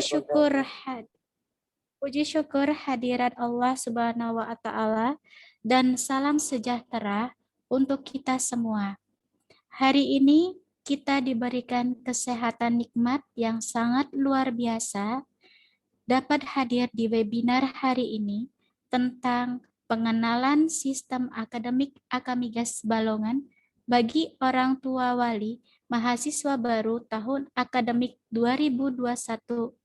syukur puji syukur hadirat Allah Subhanahu wa taala dan salam sejahtera untuk kita semua. Hari ini kita diberikan kesehatan nikmat yang sangat luar biasa dapat hadir di webinar hari ini tentang pengenalan sistem akademik Akamigas Balongan bagi orang tua wali mahasiswa baru tahun akademik 2021-2022.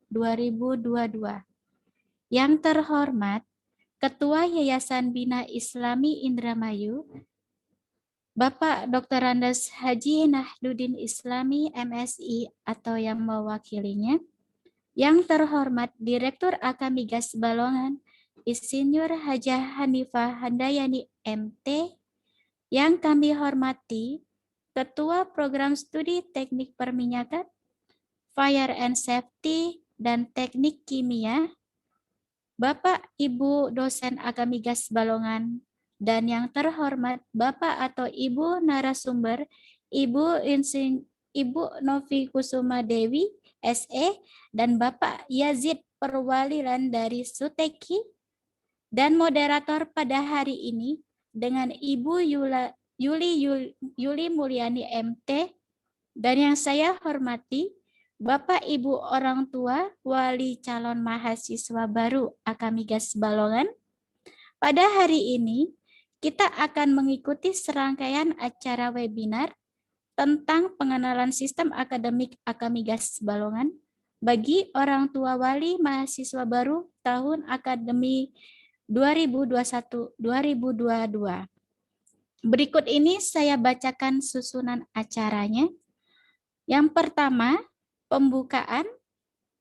Yang terhormat Ketua Yayasan Bina Islami Indramayu, Bapak Dr. Andes Haji Nahdudin Islami MSI atau yang mewakilinya, yang terhormat Direktur Akamigas Balongan, Insinyur Hajah Hanifah Handayani MT, yang kami hormati Ketua Program Studi Teknik Perminyakan, Fire and Safety, dan Teknik Kimia, Bapak Ibu dosen Akamigas Balongan, dan yang terhormat Bapak atau Ibu narasumber, Ibu Novi Kusuma Dewi, SE, dan Bapak Yazid Perwaliran dari Suteki, dan moderator pada hari ini dengan Ibu Yuli Mulyani MT, dan yang saya hormati Bapak Ibu orang tua wali calon mahasiswa baru Akamigas Balongan. Pada hari ini kita akan mengikuti serangkaian acara webinar tentang pengenalan sistem akademik Akamigas Balongan bagi orang tua wali mahasiswa baru tahun akademik 2021-2022. Berikut ini saya bacakan susunan acaranya. Yang pertama, pembukaan,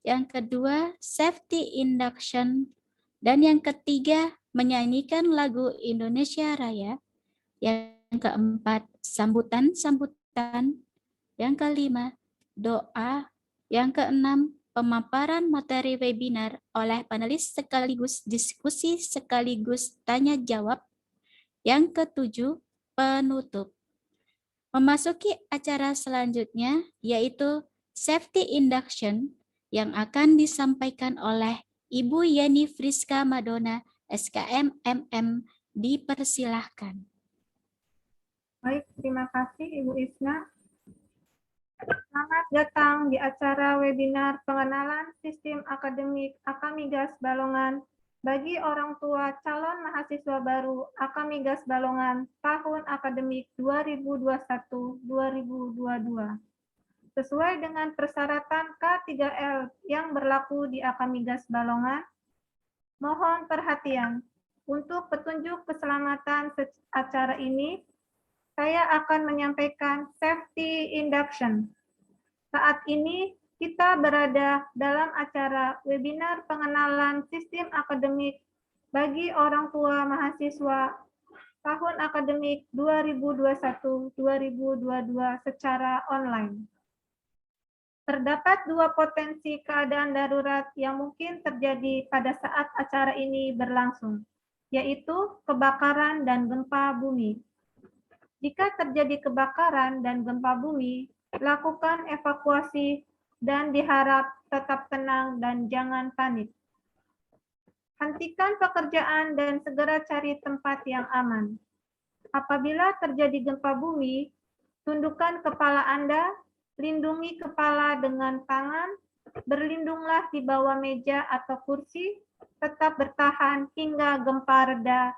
yang kedua safety induction, dan yang ketiga menyanyikan lagu Indonesia Raya, yang keempat sambutan-sambutan, yang kelima doa, yang keenam pemaparan materi webinar oleh panelis sekaligus diskusi sekaligus tanya jawab, yang ketujuh penutup. Memasuki acara selanjutnya yaitu safety induction yang akan disampaikan oleh Ibu Yeni Friska Madonna, SKM MM, dipersilahkan. Baik, terima kasih Ibu Isna. Selamat datang di acara webinar pengenalan sistem akademik Akamigas Balongan bagi orang tua calon mahasiswa baru Akamigas Balongan tahun akademik 2021-2022. Sesuai dengan persyaratan K3L yang berlaku di Akamigas Balongan, mohon perhatian. Untuk petunjuk keselamatan acara ini, saya akan menyampaikan safety induction. Saat ini kita berada dalam acara webinar pengenalan sistem akademik bagi orang tua mahasiswa tahun akademik 2021-2022 secara online. Terdapat dua potensi keadaan darurat yang mungkin terjadi pada saat acara ini berlangsung, yaitu kebakaran dan gempa bumi. Jika terjadi kebakaran dan gempa bumi, lakukan evakuasi dan diharap tetap tenang dan jangan panik. Hentikan pekerjaan dan segera cari tempat yang aman. Apabila terjadi gempa bumi, tundukkan kepala Anda, lindungi kepala dengan tangan, berlindunglah di bawah meja atau kursi, tetap bertahan hingga gempa reda,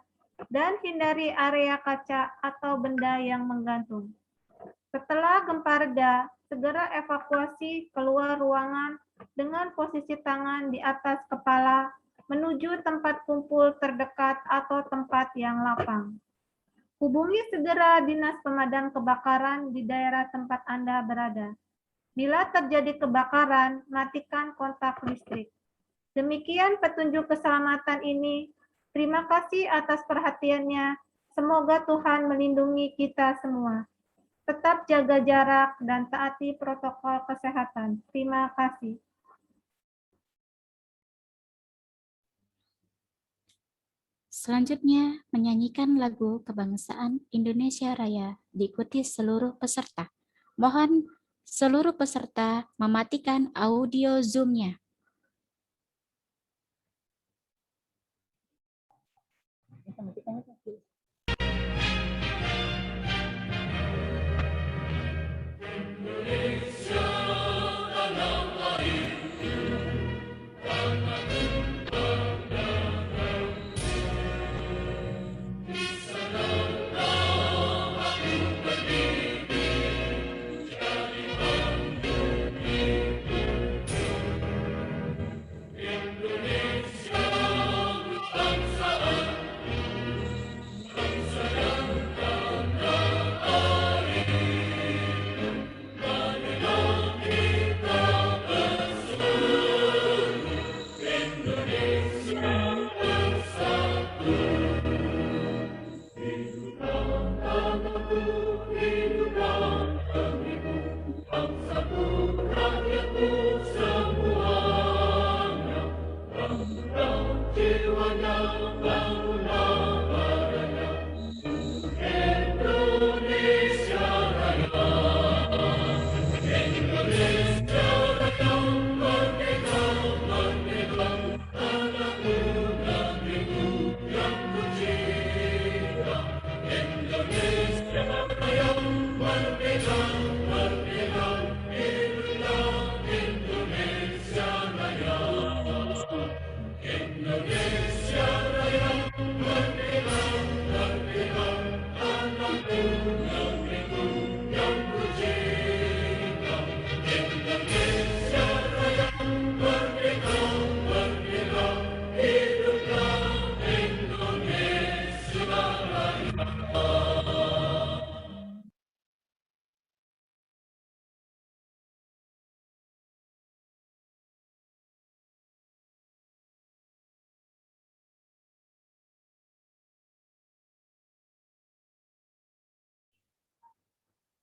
dan hindari area kaca atau benda yang menggantung. Setelah gempa reda, segera evakuasi keluar ruangan dengan posisi tangan di atas kepala menuju tempat kumpul terdekat atau tempat yang lapang. Hubungi segera Dinas Pemadam Kebakaran di daerah tempat Anda berada. Bila terjadi kebakaran, matikan kontak listrik. Demikian petunjuk keselamatan ini. Terima kasih atas perhatiannya. Semoga Tuhan melindungi kita semua. Tetap jaga jarak dan taati protokol kesehatan. Terima kasih. Selanjutnya, menyanyikan lagu Kebangsaan Indonesia Raya diikuti seluruh peserta. Mohon seluruh peserta mematikan audio Zoom-nya.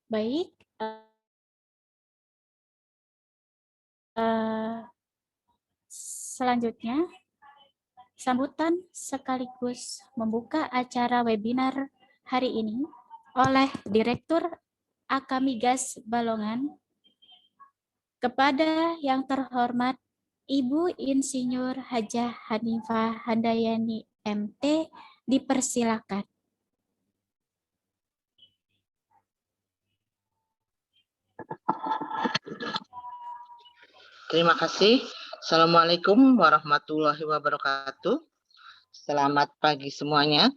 Baik, selanjutnya sambutan sekaligus membuka acara webinar hari ini oleh Direktur Akamigas Balongan. Kepada yang terhormat Ibu Insinyur Hajah Hanifah Handayani MT, dipersilakan. Terima kasih. Assalamualaikum warahmatullahi wabarakatuh. Selamat pagi semuanya.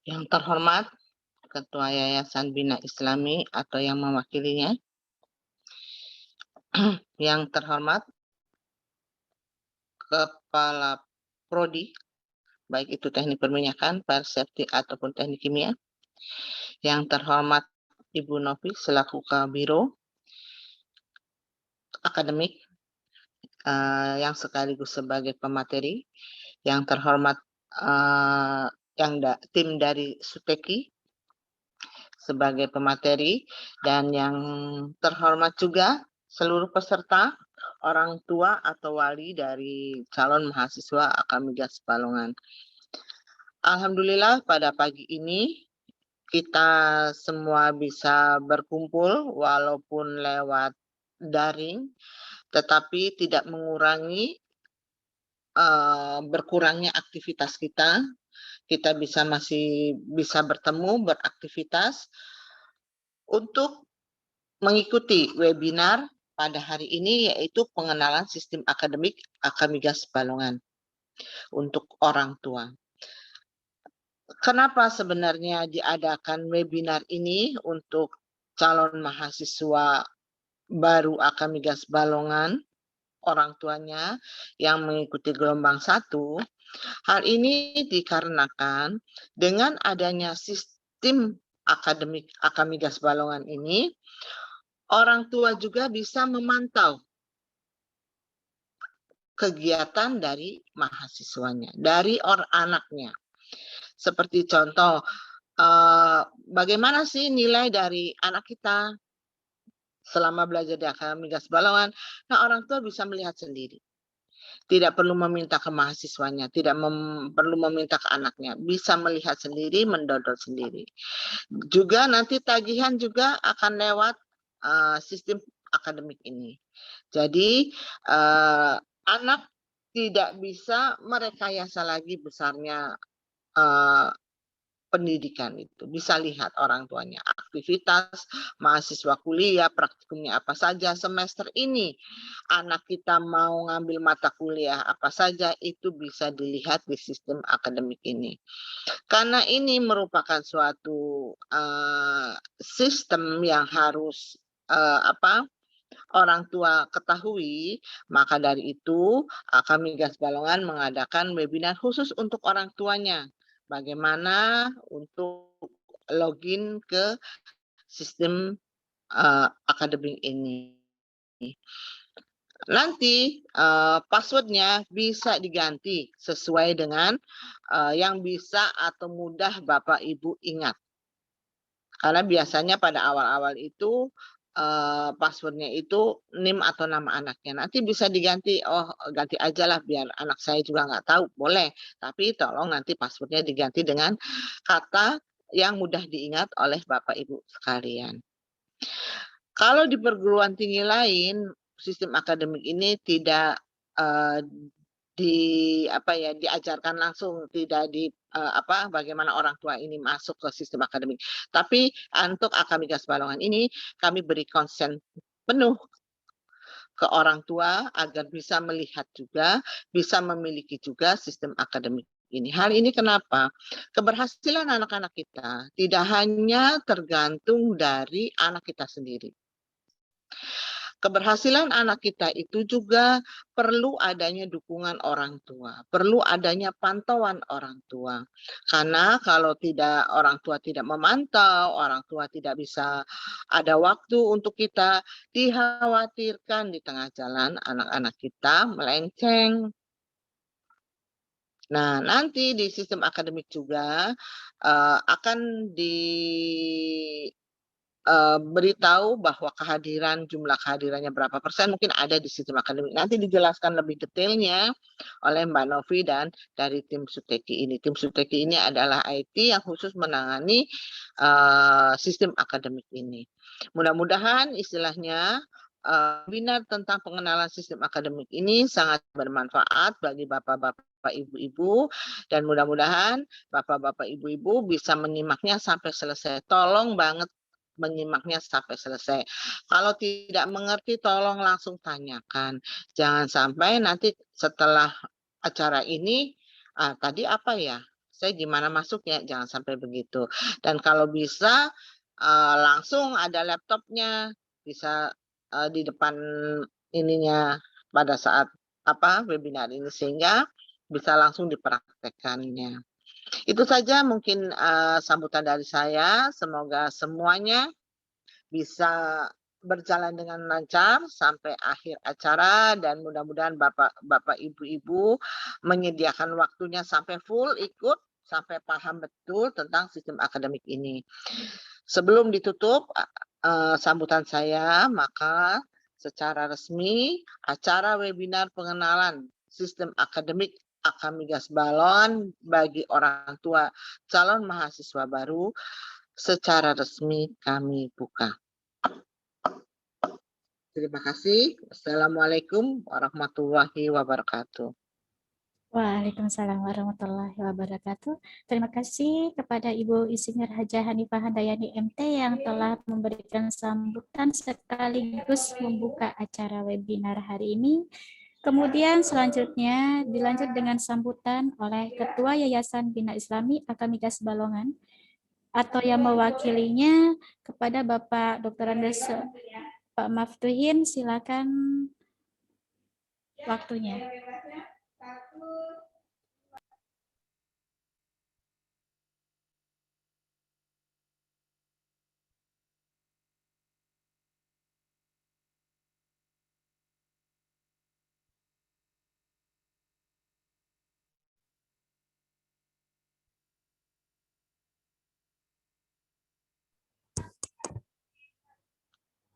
Yang terhormat Ketua Yayasan Bina Islami atau yang mewakilinya. Yang terhormat Kepala Prodi, baik itu teknik perminyakan, fire safety ataupun teknik kimia. Yang terhormat Ibu Novi selaku Kabiro Akademik yang sekaligus sebagai pemateri. Yang terhormat tim dari Suteki sebagai pemateri, dan yang terhormat juga seluruh peserta, orang tua atau wali dari calon mahasiswa Akamigas Balongan. Alhamdulillah pada pagi ini kita semua bisa berkumpul walaupun lewat daring, tetapi tidak mengurangi berkurangnya aktivitas kita. Kita masih bisa bertemu, beraktivitas untuk mengikuti webinar pada hari ini, yaitu pengenalan sistem akademik Akamigas Balongan untuk orang tua. Kenapa sebenarnya diadakan webinar ini untuk calon mahasiswa baru Akamigas Balongan, orang tuanya yang mengikuti gelombang 1? Hal ini dikarenakan dengan adanya sistem akademik Akamigas Balongan ini, orang tua juga bisa memantau kegiatan dari mahasiswanya, dari anaknya. Seperti contoh, bagaimana sih nilai dari anak kita selama belajar di Akamigas Balongan? Nah, orang tua bisa melihat sendiri. Tidak perlu meminta ke mahasiswanya, tidak perlu meminta ke anaknya, bisa melihat sendiri, mendodol sendiri. Juga nanti tagihan juga akan lewat sistem akademik ini. Jadi anak tidak bisa merekayasa lagi besarnya pendidikan itu. Bisa lihat orang tuanya, aktivitas mahasiswa kuliah, praktikumnya apa saja semester ini. Anak kita mau ngambil mata kuliah apa saja, itu bisa dilihat di sistem akademik ini. Karena ini merupakan suatu sistem yang harus orang tua ketahui, maka dari itu Akamigas Balongan mengadakan webinar khusus untuk orang tuanya. Bagaimana untuk login ke sistem akademik ini. Nanti passwordnya bisa diganti sesuai dengan yang bisa atau mudah Bapak Ibu ingat. Karena biasanya pada awal-awal itu passwordnya itu NIM atau nama anaknya. Nanti bisa diganti, oh ganti aja lah biar anak saya juga nggak tahu, boleh. Tapi tolong nanti passwordnya diganti dengan kata yang mudah diingat oleh Bapak Ibu sekalian. Kalau di perguruan tinggi lain, sistem akademik ini tidak diajarkan langsung, tidak bagaimana orang tua ini masuk ke sistem akademik. Tapi untuk Akamigas Balongan ini kami beri konsen penuh ke orang tua agar bisa melihat juga, bisa memiliki juga sistem akademik ini. Hal ini kenapa? Keberhasilan anak-anak kita tidak hanya tergantung dari anak kita sendiri. Keberhasilan anak kita itu juga perlu adanya dukungan orang tua, perlu adanya pantauan orang tua. Karena kalau orang tua tidak memantau, orang tua tidak bisa ada waktu untuk kita, dikhawatirkan di tengah jalan anak-anak kita melenceng. Nah, nanti di sistem akademik juga akan beritahu bahwa jumlah kehadirannya berapa persen mungkin ada di sistem akademik. Nanti dijelaskan lebih detailnya oleh Mbak Novi dan dari tim Suteki ini. Tim Suteki ini adalah IT yang khusus menangani sistem akademik ini. Mudah-mudahan istilahnya webinar tentang pengenalan sistem akademik ini sangat bermanfaat bagi bapak-bapak, ibu-ibu, dan mudah-mudahan bapak-bapak, ibu-ibu bisa menyimaknya sampai selesai. Tolong banget menyimaknya sampai selesai. Kalau tidak mengerti, tolong langsung tanyakan. Jangan sampai nanti setelah acara ini, tadi apa ya? Saya gimana masuknya? Jangan sampai begitu. Dan kalau bisa, langsung ada laptopnya, bisa di depan ininya pada saat webinar ini, sehingga bisa langsung dipraktekkannya. Itu saja mungkin sambutan dari saya. Semoga semuanya bisa berjalan dengan lancar sampai akhir acara dan mudah-mudahan bapak, ibu-ibu menyediakan waktunya sampai full ikut, sampai paham betul tentang sistem akademik ini. Sebelum ditutup sambutan saya, maka secara resmi acara webinar pengenalan sistem akademik Akamigas Balon bagi orang tua calon mahasiswa baru secara resmi kami buka. Terima kasih. Assalamualaikum warahmatullahi wabarakatuh. Waalaikumsalam warahmatullahi wabarakatuh. Terima kasih kepada Ibu Insinyur Hajah Hanifah Handayani MT yang telah memberikan sambutan sekaligus membuka acara webinar hari ini. Kemudian selanjutnya dilanjut dengan sambutan oleh Ketua Yayasan Bina Islami Akamigas Balongan atau yang mewakilinya kepada Bapak Dr. Andes Pak Maftuhin, silakan waktunya.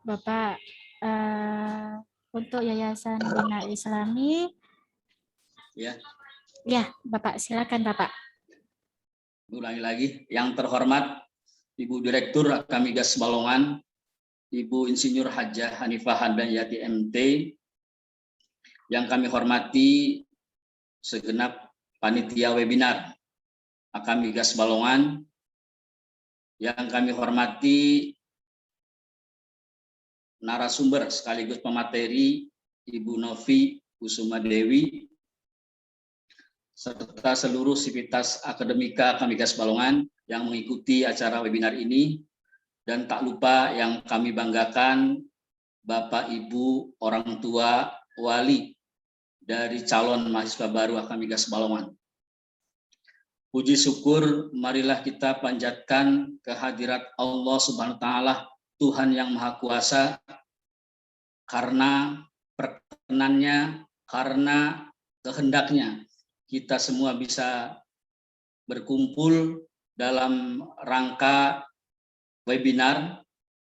Bapak, untuk Yayasan Bina Islami, ya Bapak, silakan Bapak. Ulangi lagi, yang terhormat Ibu Direktur Akamigas Balongan, Ibu Insinyur Hajah Hanifah Handayani MT, yang kami hormati segenap panitia webinar Akamigas Balongan, yang kami hormati narasumber sekaligus pemateri Ibu Novi Kusuma Dewi, serta seluruh sivitas akademika Akamigas Balongan yang mengikuti acara webinar ini, dan tak lupa yang kami banggakan Bapak, Ibu, orang tua, wali dari calon mahasiswa baru Akamigas Balongan. Puji syukur marilah kita panjatkan kehadirat Allah Subhanahu wa Ta'ala, Tuhan yang Maha Kuasa, karena perkenannya, karena kehendaknya kita semua bisa berkumpul dalam rangka webinar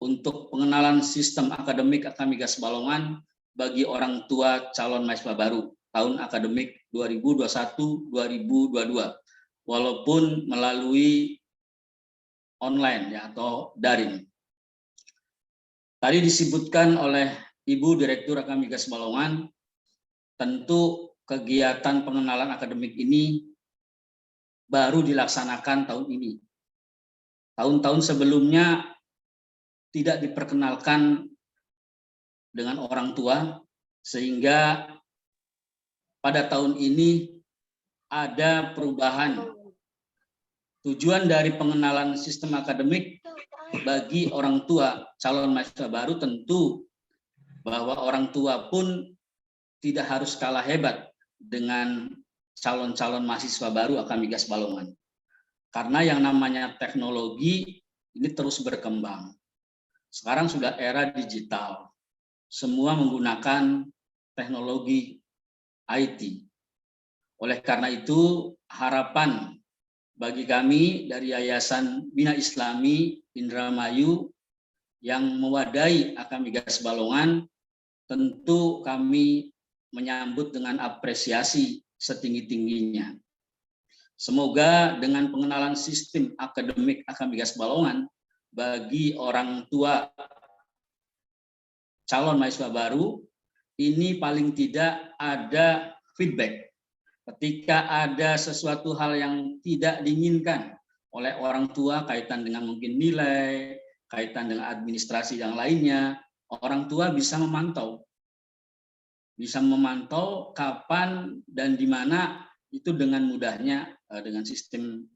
untuk pengenalan sistem akademik Akamigas Balongan bagi orang tua calon mahasiswa baru tahun akademik 2021-2022, walaupun melalui online ya, atau daring. Tadi disebutkan oleh Ibu Direktur Akamigas Balongan, tentu kegiatan pengenalan akademik ini baru dilaksanakan tahun ini. Tahun-tahun sebelumnya tidak diperkenalkan dengan orang tua, sehingga pada tahun ini ada perubahan. Tujuan dari pengenalan sistem akademik bagi orang tua calon mahasiswa baru tentu bahwa orang tua pun tidak harus kalah hebat dengan calon-calon mahasiswa baru Akamigas Balongan. Karena yang namanya teknologi ini terus berkembang. Sekarang sudah era digital. Semua menggunakan teknologi IT. Oleh karena itu, harapan bagi kami dari Yayasan Bina Islami Indramayu yang mewadahi Akamigas Balongan, tentu kami menyambut dengan apresiasi setinggi-tingginya. Semoga dengan pengenalan sistem akademik Akamigas Balongan bagi orang tua calon mahasiswa baru, ini paling tidak ada feedback. Ketika ada sesuatu hal yang tidak diinginkan oleh orang tua kaitan dengan mungkin nilai, kaitan dengan administrasi yang lainnya, orang tua bisa memantau. Bisa memantau kapan dan di mana itu dengan mudahnya dengan sistem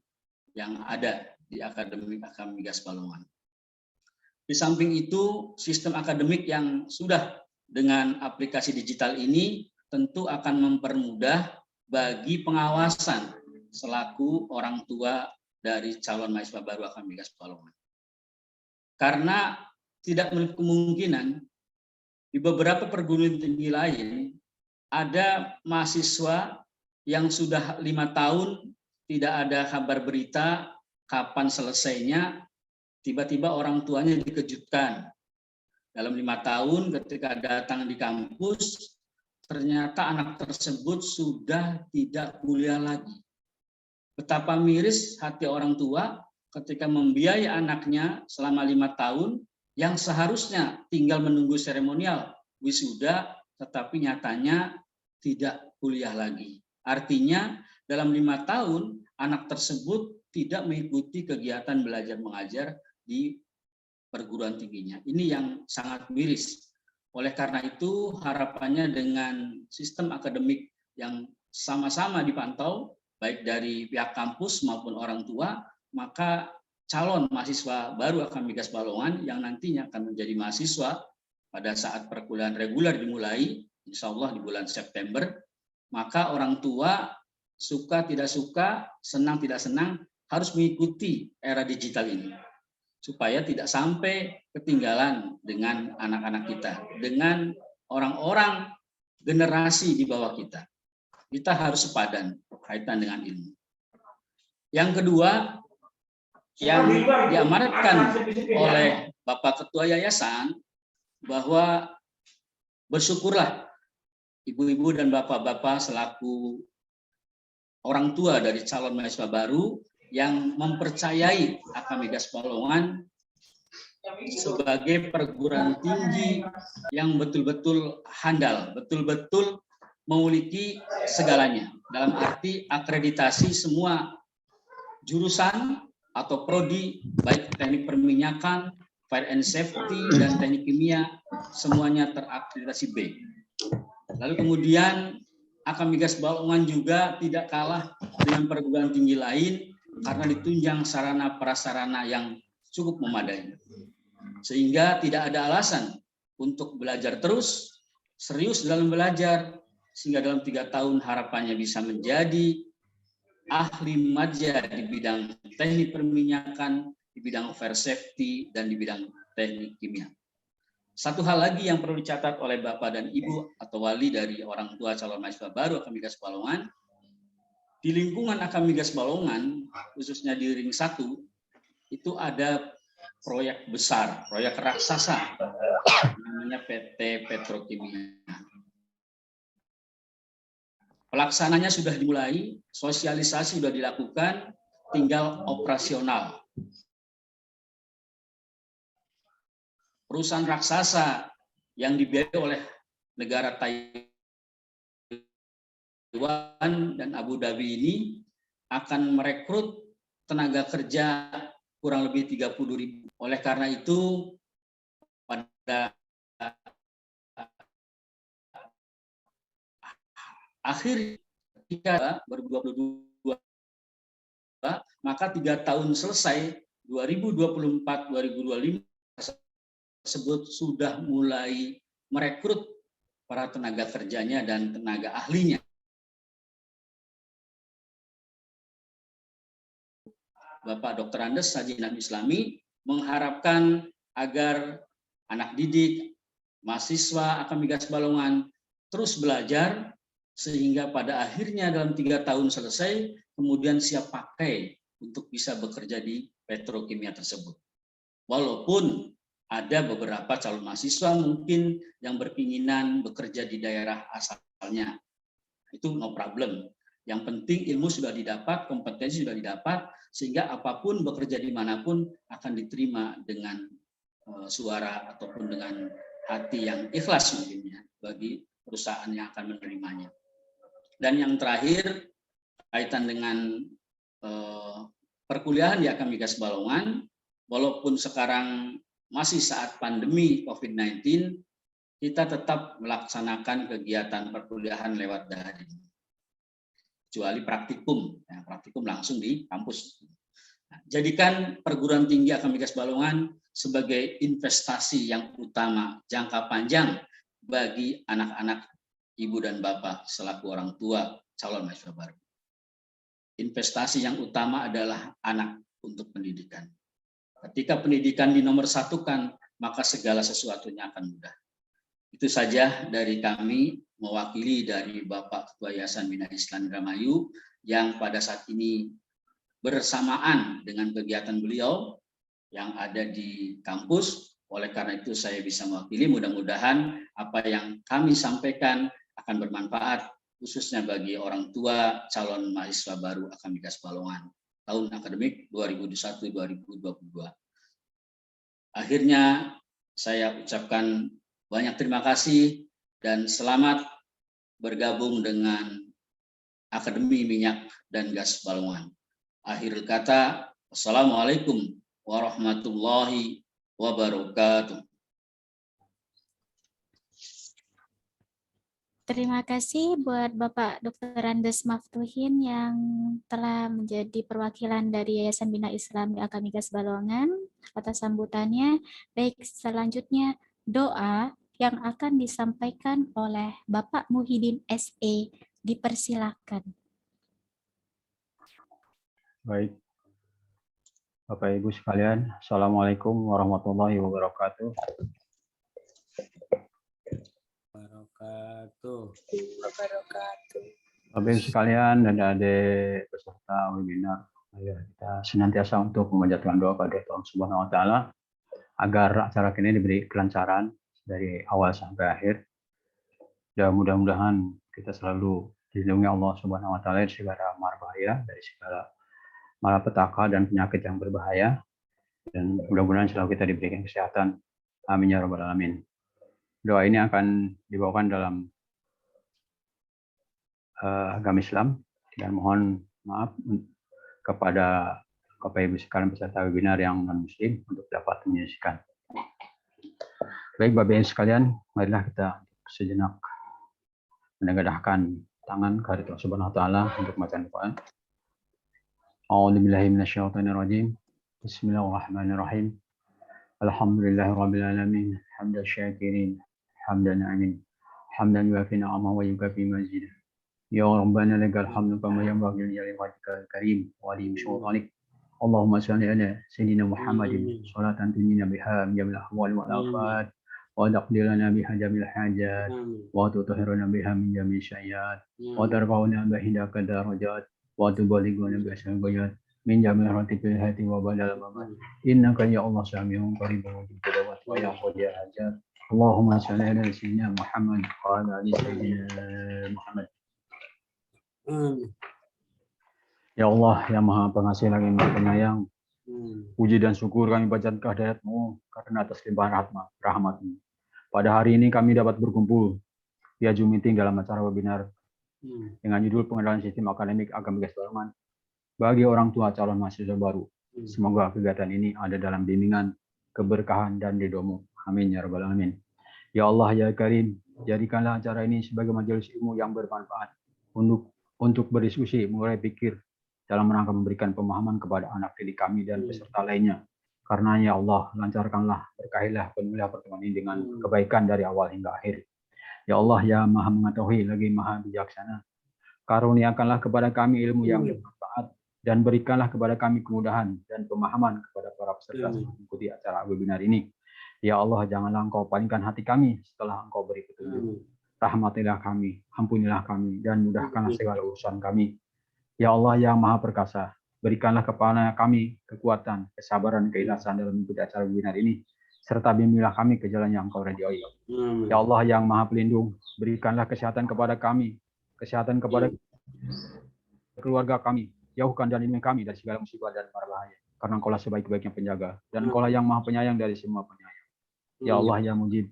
yang ada di akademik Akamigas Balongan. Di samping itu, sistem akademik yang sudah dengan aplikasi digital ini tentu akan mempermudah bagi pengawasan selaku orang tua dari calon mahasiswa baru Akamigas Balongan. Karena tidak menutup kemungkinan di beberapa perguruan tinggi lain ada mahasiswa yang sudah 5 tahun tidak ada kabar berita kapan selesainya, tiba-tiba orang tuanya dikejutkan. Dalam 5 tahun ketika datang di kampus, ternyata anak tersebut sudah tidak kuliah lagi. Betapa miris hati orang tua ketika membiayai anaknya selama 5 tahun yang seharusnya tinggal menunggu seremonial wisuda, tetapi nyatanya tidak kuliah lagi. Artinya dalam 5 tahun anak tersebut tidak mengikuti kegiatan belajar mengajar di perguruan tingginya. Ini yang sangat miris. Oleh karena itu, harapannya dengan sistem akademik yang sama-sama dipantau, baik dari pihak kampus maupun orang tua, maka calon mahasiswa baru Akamigas Balongan yang nantinya akan menjadi mahasiswa pada saat perkuliahan reguler dimulai, insya Allah di bulan September, maka orang tua suka tidak suka, senang tidak senang, harus mengikuti era digital ini. Supaya tidak sampai ketinggalan dengan anak-anak kita, dengan orang-orang generasi di bawah kita. Kita harus sepadan kaitan dengan ilmu. Yang kedua, yang diamanatkan oleh Bapak Ketua Yayasan, bahwa bersyukurlah ibu-ibu dan bapak-bapak selaku orang tua dari calon mahasiswa baru yang mempercayai Akamigas Balongan sebagai perguruan tinggi yang betul-betul handal, betul-betul memiliki segalanya. Dalam arti akreditasi semua jurusan atau prodi, baik teknik perminyakan, fire and safety, dan teknik kimia, semuanya terakreditasi B. Lalu kemudian Akamigas Balongan juga tidak kalah dengan perguruan tinggi lain karena ditunjang sarana prasarana yang cukup memadai. Sehingga tidak ada alasan untuk belajar terus, serius dalam belajar, sehingga dalam 3 tahun harapannya bisa menjadi ahli madya di bidang teknik perminyakan, di bidang fire safety, dan di bidang teknik kimia. Satu hal lagi yang perlu dicatat oleh Bapak dan Ibu atau wali dari orang tua calon mahasiswa baru Akamigas Balongan, di lingkungan Akamigas Balongan, khususnya di Ring 1, itu ada proyek besar, proyek raksasa namanya PT Petrokimia. Pelaksananya sudah dimulai, sosialisasi sudah dilakukan, tinggal operasional. Perusahaan raksasa yang dibiayai oleh negara Taiwan dan Abu Dhabi ini akan merekrut tenaga kerja kurang lebih 30.000. Oleh karena itu, pada akhir 2022, maka 3 tahun selesai, 2024-2025 tersebut sudah mulai merekrut para tenaga kerjanya dan tenaga ahlinya. Bapak Dr. Andes Haji Nabi Islami mengharapkan agar anak didik, mahasiswa Akademi Migas Balongan terus belajar sehingga pada akhirnya dalam 3 tahun selesai, kemudian siap pakai untuk bisa bekerja di petrokimia tersebut. Walaupun ada beberapa calon mahasiswa mungkin yang berkeinginan bekerja di daerah asalnya, itu no problem. Yang penting ilmu sudah didapat, kompetensi sudah didapat, sehingga apapun bekerja dimanapun akan diterima dengan suara ataupun dengan hati yang ikhlas mungkin ya bagi perusahaan yang akan menerimanya. Dan yang terakhir kaitan dengan perkuliahan di Akademi Migas Balongan, walaupun sekarang masih saat pandemi COVID-19, kita tetap melaksanakan kegiatan perkuliahan lewat daring. Kecuali praktikum, ya, praktikum langsung di kampus. Nah, jadikan perguruan tinggi Akademi Migas Balongan sebagai investasi yang utama jangka panjang bagi anak-anak ibu dan bapak selaku orang tua calon mahasiswa baru. Investasi yang utama adalah anak untuk pendidikan. Ketika pendidikan dinomorsatukan, maka segala sesuatunya akan mudah. Itu saja dari kami, mewakili dari Bapak Ketua Yayasan Bina Islam Indramayu yang pada saat ini bersamaan dengan kegiatan beliau yang ada di kampus. Oleh karena itu saya bisa mewakili, mudah-mudahan apa yang kami sampaikan akan bermanfaat khususnya bagi orang tua calon mahasiswa baru Akademi Migas Balongan tahun akademik 2021-2022. Akhirnya saya ucapkan banyak terima kasih dan selamat bergabung dengan Akademi Minyak dan Gas Balongan. Akhir kata, wassalamualaikum warahmatullahi wabarakatuh. Terima kasih buat Bapak Dr. Andes Maftuhin yang telah menjadi perwakilan dari Yayasan Bina Islam Akademi Migas Balongan atas sambutannya. Baik, selanjutnya doa yang akan disampaikan oleh Bapak Muhyiddin SE. Dipersilakan. Baik, Bapak Ibu sekalian, Assalamualaikum warahmatullahi wabarakatuh. Bapak Ibu sekalian dan adik peserta webinar, kita senantiasa untuk memanjatkan doa pada Allah Subhanahu wa Ta'ala agar acara ini diberi kelancaran dari awal sampai akhir. Dan mudah-mudahan kita selalu dilindungi Allah Subhanahu wa Ta'ala dari segala mara bahaya, dari segala malapetaka dan penyakit yang berbahaya, dan mudah-mudahan selalu kita diberikan kesehatan. Amin ya rabbal alamin. Doa ini akan dibawakan dalam agama Islam dan mohon maaf kepada Bapak Ibu sekalian peserta webinar yang non-muslim untuk dapat menyaksikan. Baik Bapak Ibu sekalian, marilah kita sejenak menengadahkan tangan ke Allah Subhanahu wa Ta'ala untuk bacaan Al-Quran. A'udzubillahi minasyaitonirrajim. Bismillahirrahmanirrahim. Alhamdulillahirabbil alamin. Hamdan syakirin, hamdan amin. Hamdan yuafi ni'amahu wa yukafi mazidah. Ya Rabbana lakal hamdu kama yanbaghi li wajhikal karim wa li sultanik. Allahumma shalli ala sayyidina Muhammadin salatan tunjina biha min jamil ahwal wal afat wa taqdir lana biha jamil hajat wa tutahhiruna biha min jamil syayat wa tarfa'una biha darajat wa tubalighuna biha syariyat min jamil hati fil hati wa badal mamat. Innaka ya Allah sami'un qaribun mujibud da'wat wa ya qadiyal hajat. Allahumma shalli ala sayyidina Muhammad wa ala ali sayyidina Muhammad. Ya Allah yang Maha Pengasih lagi Maha Penyayang, puji dan syukur kami panjatkan kehadirat-Mu karena atas limpahan rahmat-Mu. Pada hari ini kami dapat berkumpul via Zoom meeting dalam acara webinar dengan judul pengenalan sistem akademik Agamis Balongan bagi orang tua calon mahasiswa baru. Semoga kegiatan ini ada dalam bimbingan, keberkahan, dan ridho-Mu. Amin ya rabbal alamin. Ya Allah ya Karim, jadikanlah acara ini sebagai majelis ilmu yang bermanfaat untuk berdiskusi, mulai pikir dalam rangka memberikan pemahaman kepada anak didik kami dan peserta lainnya. Karena ya Allah, lancarkanlah, berkahilah, penuhilah pertemuan ini dengan kebaikan dari awal hingga akhir. Ya Allah ya Maha mengetahui lagi Maha bijaksana, karuniakanlah kepada kami ilmu yang bermanfaat dan berikanlah kepada kami kemudahan dan pemahaman kepada para peserta mengikuti acara webinar ini. Ya Allah, janganlah Engkau palingkan hati kami setelah Engkau beri petunjuk. Rahmatilah kami, ampunilah kami, dan mudahkanlah segala urusan kami. Ya Allah yang Maha Perkasa, berikanlah kepada kami kekuatan, kesabaran, keikhlasan dalam mengikuti acara webinar ini, serta bimbinglah kami ke jalan yang Engkau ridhoi. Ya Allah yang Maha Pelindung, berikanlah kesehatan kepada kami, kesehatan kepada keluarga kami, jauhkan dan lindungi kami dari segala musibah dan mara bahaya, karena Engkaulah sebaik-baiknya penjaga, dan Engkaulah yang Maha Penyayang dari semua penyayang. Ya Allah yang Mujib,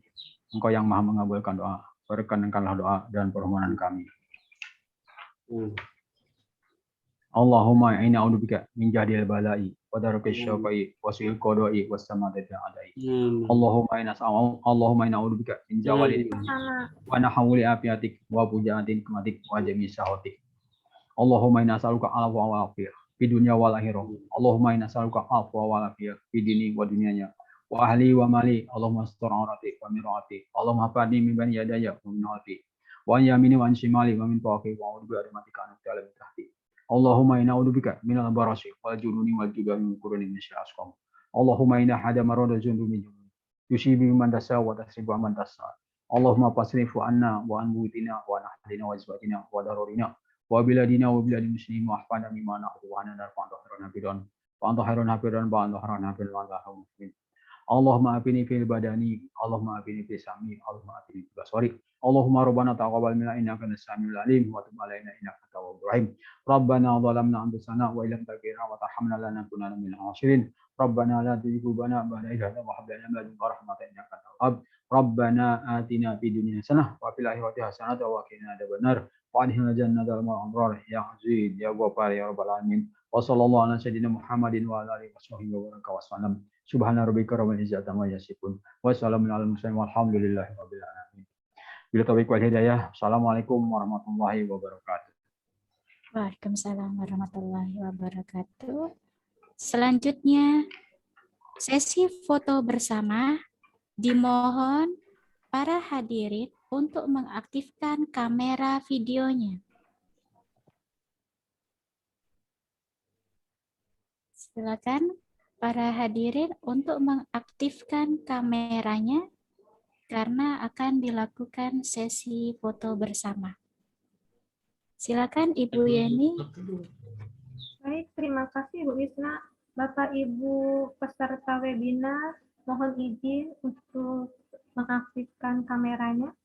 Engkau yang Maha mengabulkan doa, perkenankanlah doa dan permohonan kami. Allahumma inna a'udzubika min jahdil bala'i wa darkis syaqai wa su'il qada'i was samadati adai. Allahumma inna a'udzubika min zawalil wa nahawli afiatik wa fujatin kematik wa jami sahotik. Allahumma inna as'aluka al-afwa wal afiyah fi dunya wal akhirah. Allahumma inna as'aluka al-afwa wal afiyah fi dini wa dunyanya wa ahli wa mali. Allahumma astur aurati wa mirati. Allahumma hafadni min bani yadaya wa min khalfi wa an yamini wa an shimali wa min fawqi wa a'udzu bi'azmatika an ta'ala min tahti. Allahumma inna a'udzubika minal barasi wal jununi wal jubani min quruni min syarri asqam. Allahumma inna hada marada jundubi yusibi man tasha wa tasribu man tasha. Allahumma fasrifu anna wa an buitina wa an ahlina wa azwajina wa darurina wa biladina wa biladi muslimin wa ahfadna mimma na'udhu wa ana narfa antahiran hafidan wa antahiran hafidan wa antahiran hafidan wa antahiran hafidan. Allahumma afini fil badani, Allahumma afini fil sami, Allahumma afini fil basari. Allahumma rabbana taqabbal minna innaka antas samiul alim wa tub alaina innaka tawwabur rahim. Rabbana zalamna anfusana wa illam taghfir wa tarhamna lanakunanna minal khasirin. Rabbana la tuzigh qulubana ba'da idh hadaytana wa hab lana min ladunka rahmatan innaka antal wahhab. Rabbana atina fid dunya hasanah wa fil akhirati hasanah wa qina adzabannar. Wa adkhilna jannatal abrar ya aziz ya ghaffar ya rabbal alamin. Wa sallallahu ala sayyidina Muhammadin wa ala alihi washabbihi wa baraka wasallam. Subhana rabbika rabbil izzati amma yasifun. Wassalamu alal mursalin walhamdulillahi rabbil alamin. Bila taufiq wal hidayah. Assalamualaikum warahmatullahi wabarakatuh. Waalaikumsalam warahmatullahi wabarakatuh. Selanjutnya, sesi foto bersama. Dimohon para hadirin untuk mengaktifkan kamera videonya. Silakan para hadirin untuk mengaktifkan kameranya karena akan dilakukan sesi foto bersama. Silakan Ibu Yeni. Baik, terima kasih Bu Wisna. Bapak Ibu peserta webinar, mohon izin untuk mengaktifkan kameranya.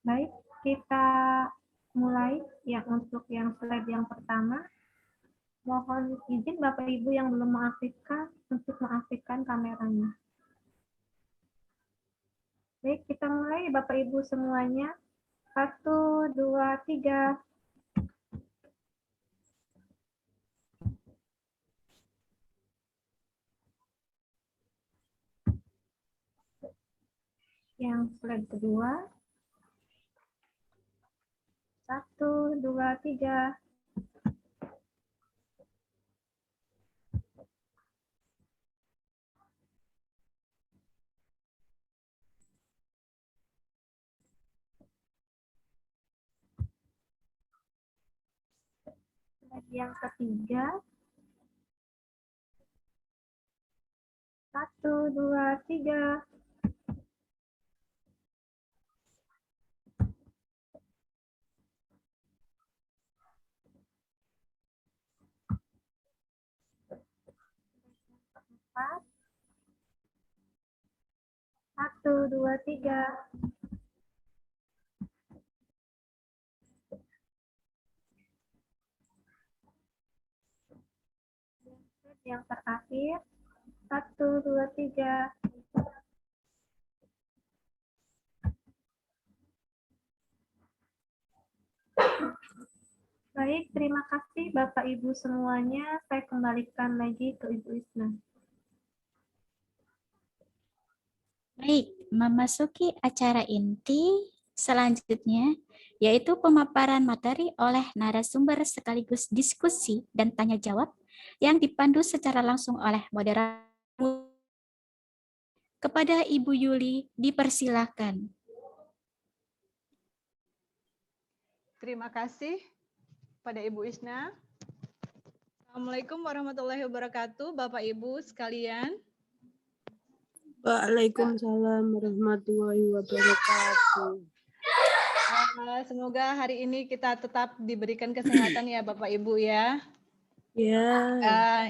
Baik, kita mulai untuk slide yang pertama. Mohon izin Bapak Ibu yang belum mengaktifkan untuk mengaktifkan kameranya. Baik, kita mulai Bapak Ibu semuanya. 1, 2, 3. Yang slide kedua. 1, 2, 3. Yang ketiga. 1, 2, 3. 4. 1, 2, 3. Yang terakhir. 1, 2, 3. Baik, terima kasih Bapak Ibu semuanya. Saya kembalikan lagi ke Ibu Isna. Baik, memasuki acara inti selanjutnya, yaitu pemaparan materi oleh narasumber sekaligus diskusi dan tanya jawab yang dipandu secara langsung oleh moderator. Kepada Ibu Yuli, dipersilakan. Terima kasih pada Ibu Isna. Assalamualaikum warahmatullahi wabarakatuh, Bapak Ibu sekalian. Waalaikumsalam warahmatullahi wabarakatuh. Semoga hari ini kita tetap diberikan kesehatan ya Bapak Ibu ya. Ya.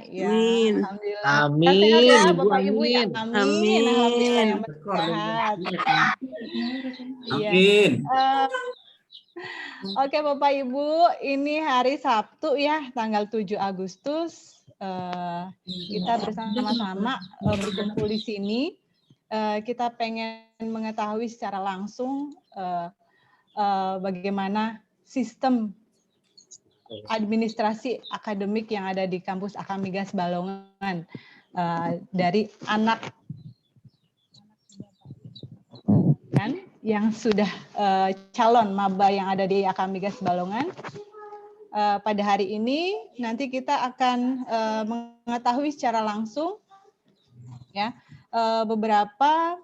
Ya, Amin. alhamdulillah. Amin, Sehat ya Ibu, Bapak Ibu ya. amin. Amin. Amin. Alhamdulillah yang sehat. Iya. Amin. Oke Bapak Ibu, ini hari Sabtu ya, tanggal 7 Agustus. Kita bersama-sama berkumpul di sini. Kita pengen mengetahui secara langsung bagaimana sistem administrasi akademik yang ada di kampus Akamigas Balongan dari anak kan yang sudah calon maba yang ada di Akamigas Balongan. Pada hari ini nanti kita akan mengetahui secara langsung ya beberapa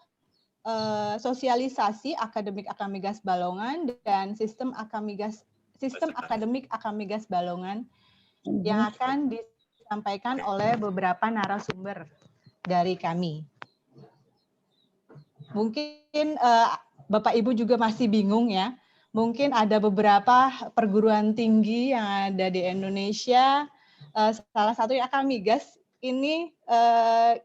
sosialisasi akademik Akamigas Balongan dan sistem akademik Akamigas Balongan yang akan disampaikan oleh beberapa narasumber dari kami. Mungkin Bapak Ibu juga masih bingung ya. Mungkin ada beberapa perguruan tinggi yang ada di Indonesia. Salah satunya Akamigas. Ini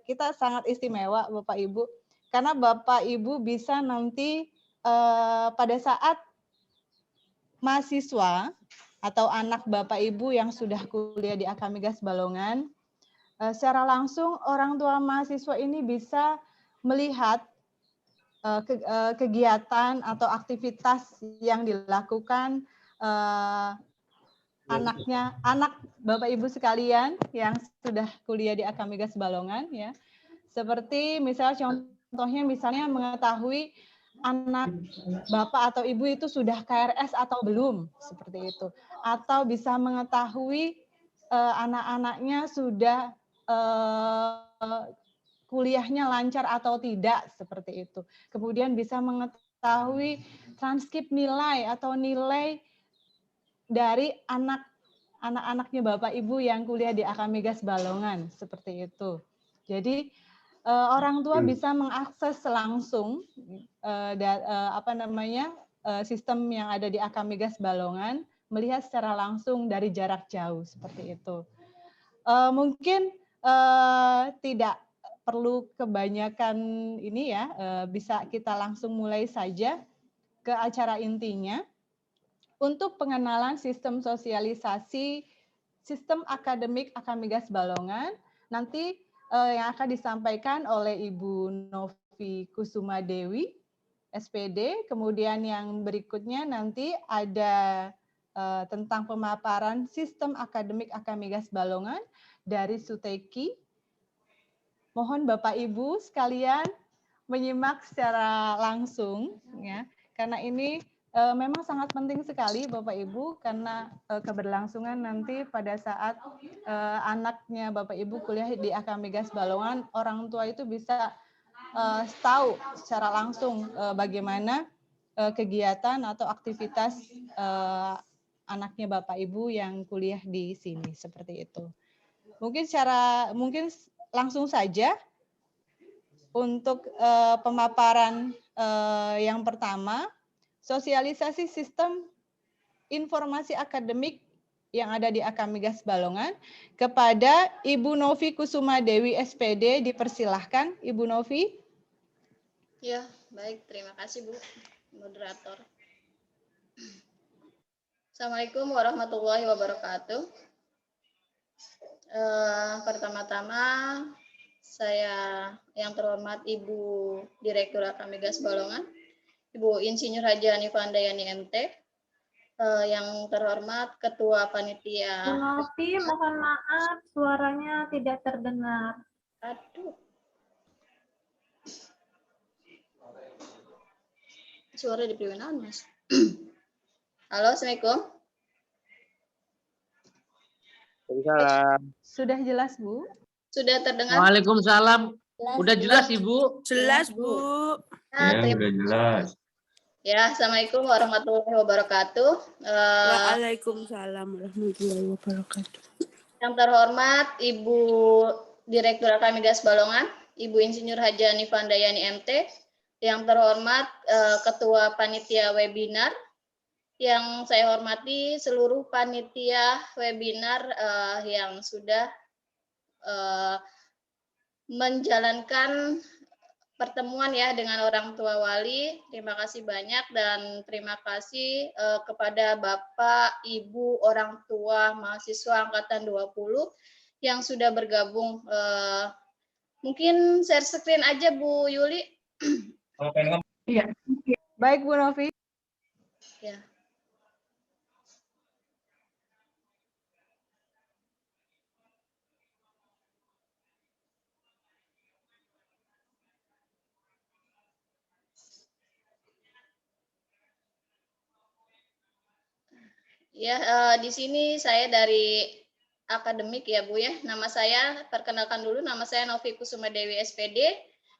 kita sangat istimewa Bapak Ibu. Karena Bapak Ibu bisa nanti pada saat mahasiswa atau anak Bapak Ibu yang sudah kuliah di Akamigas Balongan, secara langsung orang tua mahasiswa ini bisa melihat kegiatan atau aktivitas yang dilakukan anak Bapak Ibu sekalian yang sudah kuliah di Akamigas Balongan ya. Seperti contohnya misalnya mengetahui anak Bapak atau Ibu itu sudah KRS atau belum, seperti itu. Atau bisa mengetahui anak-anaknya sudah kuliahnya lancar atau tidak, seperti itu. Kemudian bisa mengetahui transkrip nilai atau nilai dari anak-anaknya Bapak Ibu yang kuliah di Akamigas Balongan, seperti itu. Jadi orang tua bisa mengakses langsung sistem yang ada di Akamigas Balongan, melihat secara langsung dari jarak jauh, seperti itu. Mungkin tidak perlu kebanyakan ini ya, bisa kita langsung mulai saja ke acara intinya. Untuk pengenalan sistem sosialisasi sistem akademik Akamigas Balongan, nanti yang akan disampaikan oleh Ibu Novi Kusuma Dewi, SPD. Kemudian yang berikutnya nanti ada tentang pemaparan sistem akademik Akamigas Balongan dari Suteki. Mohon Bapak Ibu sekalian menyimak secara langsung ya, karena ini memang sangat penting sekali Bapak Ibu, karena keberlangsungan nanti pada saat anaknya Bapak Ibu kuliah di Akamigas Balongan, orang tua itu bisa tahu secara langsung bagaimana kegiatan atau aktivitas anaknya Bapak Ibu yang kuliah di sini, seperti itu. Mungkin langsung saja untuk pemaparan yang pertama, sosialisasi sistem informasi akademik yang ada di Akamigas Balongan kepada Ibu Novi Kusuma Dewi SPD. Dipersilahkan Ibu Novi. Ya, baik. Terima kasih Bu, moderator. Assalamualaikum warahmatullahi wabarakatuh. Pertama-tama saya yang terhormat Ibu Direktur Akamigas Balongan, Ibu Insinyur Haji Hanifah Handayani MT, yang terhormat Ketua Panitia. Bu Novi, mohon maaf suaranya tidak terdengar. Aduh. Suara di priwenan, Mas. Halo, Assalamualaikum. Waalaikumsalam. Sudah jelas, Bu? Sudah terdengar? Waalaikumsalam. Udah jelas, Ibu? Jelas, Bu. Nah, Udah jelas. Ya, Assalamualaikum warahmatullahi wabarakatuh. Waalaikumsalam warahmatullahi wabarakatuh. Yang terhormat Ibu Direktur Akamigas Balongan, Ibu Insinyur Haji Hanifah Handayani MT, yang terhormat Ketua Panitia Webinar, yang saya hormati seluruh panitia webinar yang sudah menjalankan pertemuan ya dengan orang tua wali. Terima kasih banyak dan terima kasih kepada Bapak, Ibu, orang tua mahasiswa angkatan 20 yang sudah bergabung. Mungkin share screen aja Bu Yuli. Iya. Baik Bu Novi. Ya. Ya, di sini saya dari akademik ya Bu ya. Nama saya, perkenalkan dulu, nama saya Novi Kusuma Dewi SPD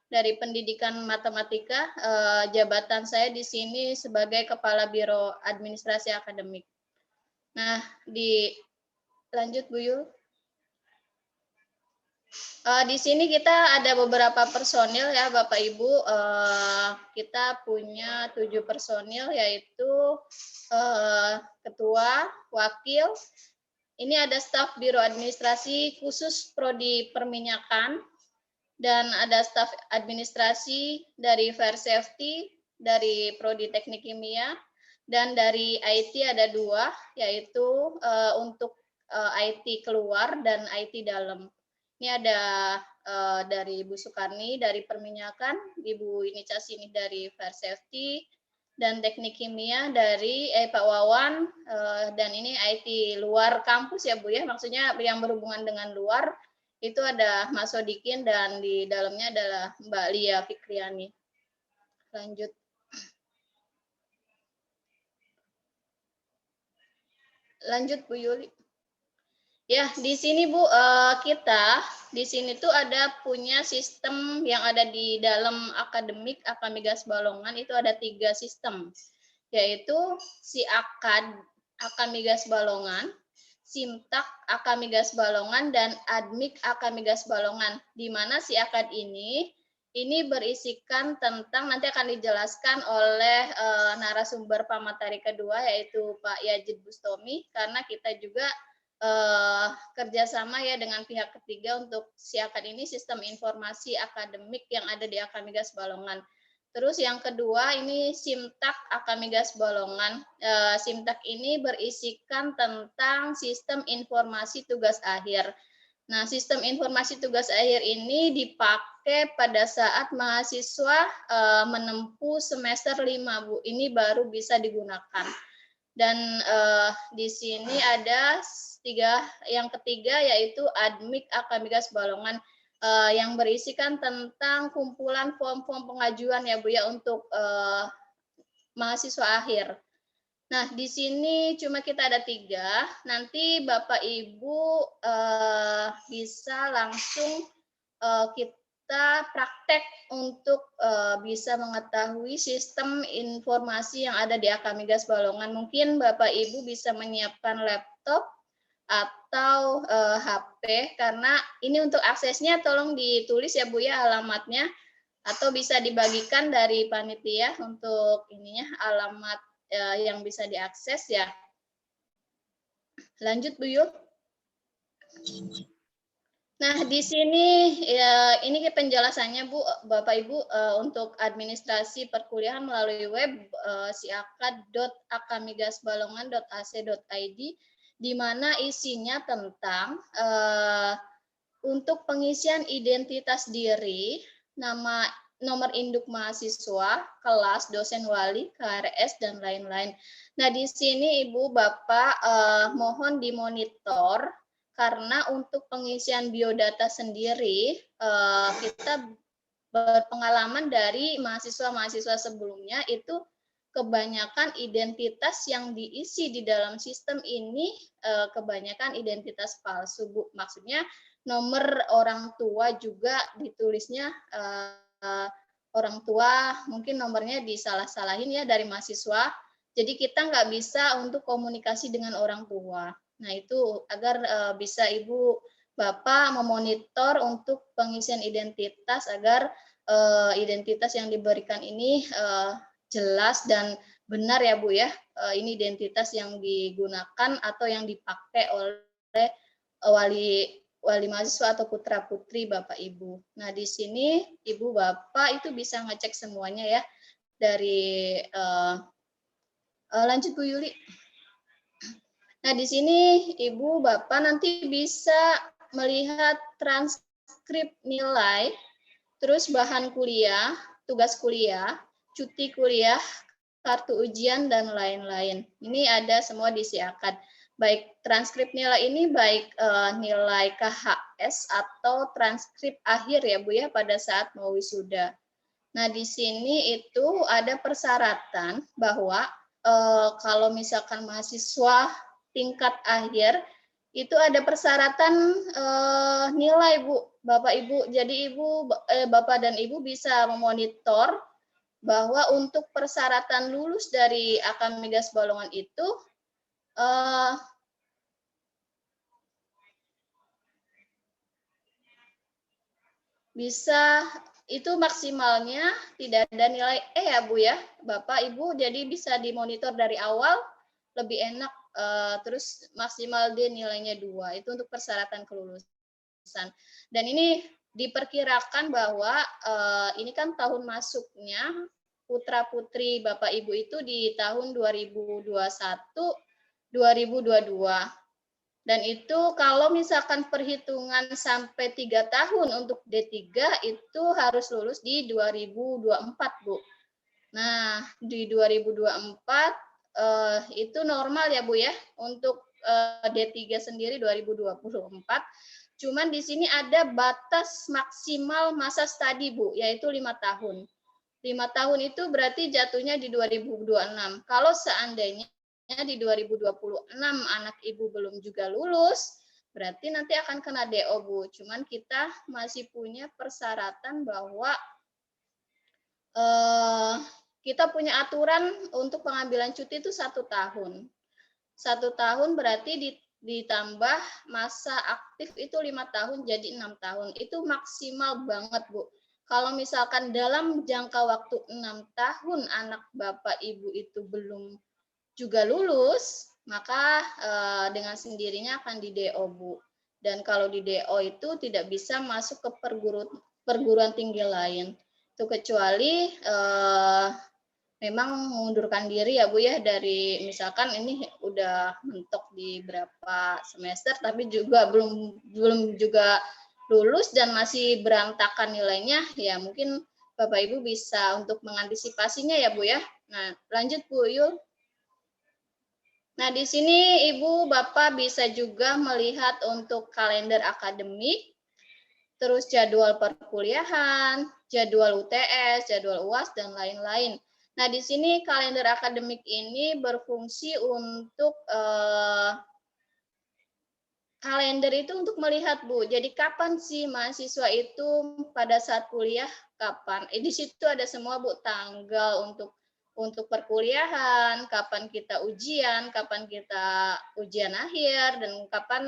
dari Pendidikan Matematika. Jabatan saya di sini sebagai Kepala Biro Administrasi Akademik. Nah, lanjut Bu Yul. Di sini kita ada beberapa personil ya Bapak Ibu. Kita punya 7 personil yaitu ketua, wakil. Ini ada staf Biro Administrasi khusus Prodi Perminyakan dan ada staf administrasi dari Fire Safety, dari Prodi Teknik Kimia, dan dari IT ada 2 yaitu untuk IT keluar dan IT dalam. Ini ada dari Ibu Sukarni dari Perminyakan, Ibu Inica Sini dari Fire Safety, dan Teknik Kimia dari Pak Wawan, dan ini IT luar kampus ya Bu ya, maksudnya yang berhubungan dengan luar, itu ada Mas Sodikin dan di dalamnya adalah Mbak Lia Fikriani. Lanjut. Lanjut Bu Yuli. Ya, di sini Bu, kita di sini tuh ada punya sistem yang ada di dalam akademik Akamigas Balongan, itu ada 3 sistem, yaitu si Akamigas Balongan, Simtak Akamigas Balongan, dan Admik Akamigas Balongan, di mana si akad ini berisikan tentang, nanti akan dijelaskan oleh narasumber pamateri kedua, yaitu Pak Yazid Bustomi, karena kita juga kerjasama ya dengan pihak ketiga untuk si akad ini, sistem informasi akademik yang ada di Akamigas Balongan. Terus yang kedua ini Simtak Akamigas Balongan. Simtak ini berisikan tentang sistem informasi tugas akhir. Nah, sistem informasi tugas akhir ini dipakai pada saat mahasiswa menempuh semester 5 Bu. Ini baru bisa digunakan. Dan di sini ada 3, yang ketiga yaitu Admik Akamigas Balongan, yang berisikan tentang kumpulan form-form pengajuan ya Bu ya untuk mahasiswa akhir. Nah, di sini cuma kita ada 3, nanti Bapak Ibu bisa langsung kita praktek untuk bisa mengetahui sistem informasi yang ada di Akamigas Balongan. Mungkin Bapak Ibu bisa menyiapkan laptop atau HP, karena ini untuk aksesnya tolong ditulis ya Bu ya alamatnya, atau bisa dibagikan dari panitia untuk ininya alamat yang bisa diakses ya. Lanjut Bu Yul. Nah, di sini ya, ini penjelasannya Bu, Bapak Ibu, untuk administrasi perkuliahan melalui web siakat.akamigasbalongan.ac.id, di mana isinya tentang untuk pengisian identitas diri, nama, nomor induk mahasiswa, kelas, dosen wali, KRS, dan lain-lain. Nah, di sini Ibu Bapak mohon dimonitor, karena untuk pengisian biodata sendiri, kita berpengalaman dari mahasiswa-mahasiswa sebelumnya itu kebanyakan identitas yang diisi di dalam sistem ini kebanyakan identitas palsu, Bu. Maksudnya nomor orang tua juga ditulisnya orang tua, mungkin nomornya disalah-salahin ya dari mahasiswa. Jadi kita nggak bisa untuk komunikasi dengan orang tua. Nah, itu agar bisa Ibu Bapak memonitor untuk pengisian identitas agar identitas yang diberikan ini jelas dan benar ya Bu ya. Ini identitas yang digunakan atau yang dipakai oleh wali mahasiswa atau putra-putri Bapak Ibu. Nah, di sini Ibu Bapak itu bisa ngecek semuanya ya dari lanjut Bu Yuli. Nah, di sini Ibu Bapak nanti bisa melihat transkrip nilai, terus bahan kuliah, tugas kuliah, cuti kuliah, kartu ujian, dan lain-lain. Ini ada semua di siakat. Baik transkrip nilai ini, baik nilai KHS atau transkrip akhir ya Bu ya pada saat mau wisuda. Nah, di sini itu ada persyaratan bahwa kalau misalkan mahasiswa tingkat akhir itu ada persyaratan nilai Bu, Bapak Ibu. Jadi Bapak dan Ibu bisa memonitor bahwa untuk persyaratan lulus dari Akamigas Balongan itu bisa itu maksimalnya tidak ada nilai E ya Bu ya, Bapak Ibu. Jadi bisa dimonitor dari awal lebih enak. Terus maksimal D nilainya 2, itu untuk persyaratan kelulusan. Dan ini diperkirakan bahwa ini kan tahun masuknya putra-putri Bapak Ibu itu di tahun 2021, 2022. Dan itu kalau misalkan perhitungan sampai 3 tahun untuk D3 itu harus lulus di 2024, Bu. Nah, di 2024 itu normal ya Bu ya, untuk D3 sendiri 2024. Cuman di sini ada batas maksimal masa studi Bu, yaitu 5 tahun. 5 tahun itu berarti jatuhnya di 2026. Kalau seandainya di 2026 anak Ibu belum juga lulus, berarti nanti akan kena DO Bu. Cuman kita masih punya persyaratan bahwa kita punya aturan untuk pengambilan cuti itu 1 tahun. 1 tahun berarti ditambah masa aktif itu 5 tahun jadi 6 tahun. Itu maksimal banget Bu. Kalau misalkan dalam jangka waktu 6 tahun anak Bapak Ibu itu belum juga lulus, maka dengan sendirinya akan di DO Bu. Dan kalau di DO itu tidak bisa masuk ke perguruan tinggi lain. Itu kecuali memang mengundurkan diri ya Bu ya, dari misalkan ini udah mentok di berapa semester tapi juga belum juga lulus dan masih berantakan nilainya, ya mungkin Bapak Ibu bisa untuk mengantisipasinya ya Bu ya. Nah, lanjut Bu Yul. Nah, di sini Ibu Bapak bisa juga melihat untuk kalender akademik, terus jadwal perkuliahan, jadwal UTS, jadwal UAS, dan lain-lain. Nah, di sini kalender akademik ini berfungsi untuk kalender itu untuk melihat Bu. Jadi kapan sih mahasiswa itu pada saat kuliah kapan? Di situ ada semua Bu, tanggal untuk perkuliahan, kapan kita ujian akhir, dan kapan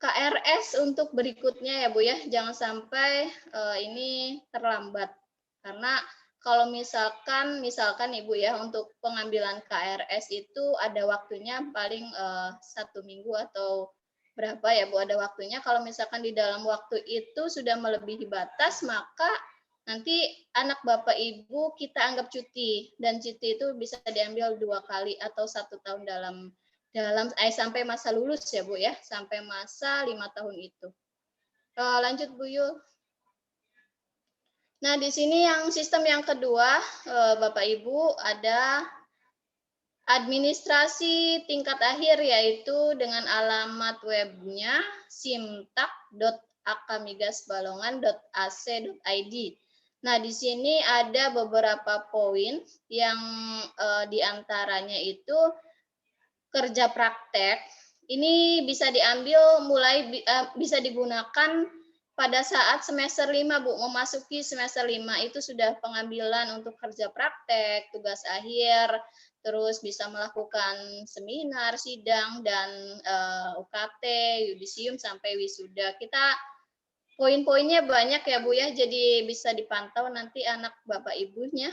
KRS untuk berikutnya ya Bu ya. Jangan sampai ini terlambat. Karena kalau misalkan Ibu ya, untuk pengambilan KRS itu ada waktunya paling 1 minggu atau berapa ya Bu, ada waktunya. Kalau misalkan di dalam waktu itu sudah melebihi batas, maka nanti anak Bapak Ibu kita anggap cuti, dan cuti itu bisa diambil 2 kali atau 1 tahun dalam sampai masa lulus ya Bu ya, sampai masa 5 tahun itu. Lanjut Bu Yul. Nah, di sini yang sistem yang kedua, Bapak Ibu, ada administrasi tingkat akhir, yaitu dengan alamat webnya simtak.akamigasbalongan.ac.id. Nah, di sini ada beberapa poin yang diantaranya itu kerja praktek. Ini bisa diambil bisa digunakan pada saat semester 5, Bu, memasuki semester 5 itu sudah pengambilan untuk kerja praktek, tugas akhir, terus bisa melakukan seminar, sidang, dan UKT, yudisium, sampai wisuda. Kita poin-poinnya banyak ya Bu ya, jadi bisa dipantau nanti anak Bapak Ibunya,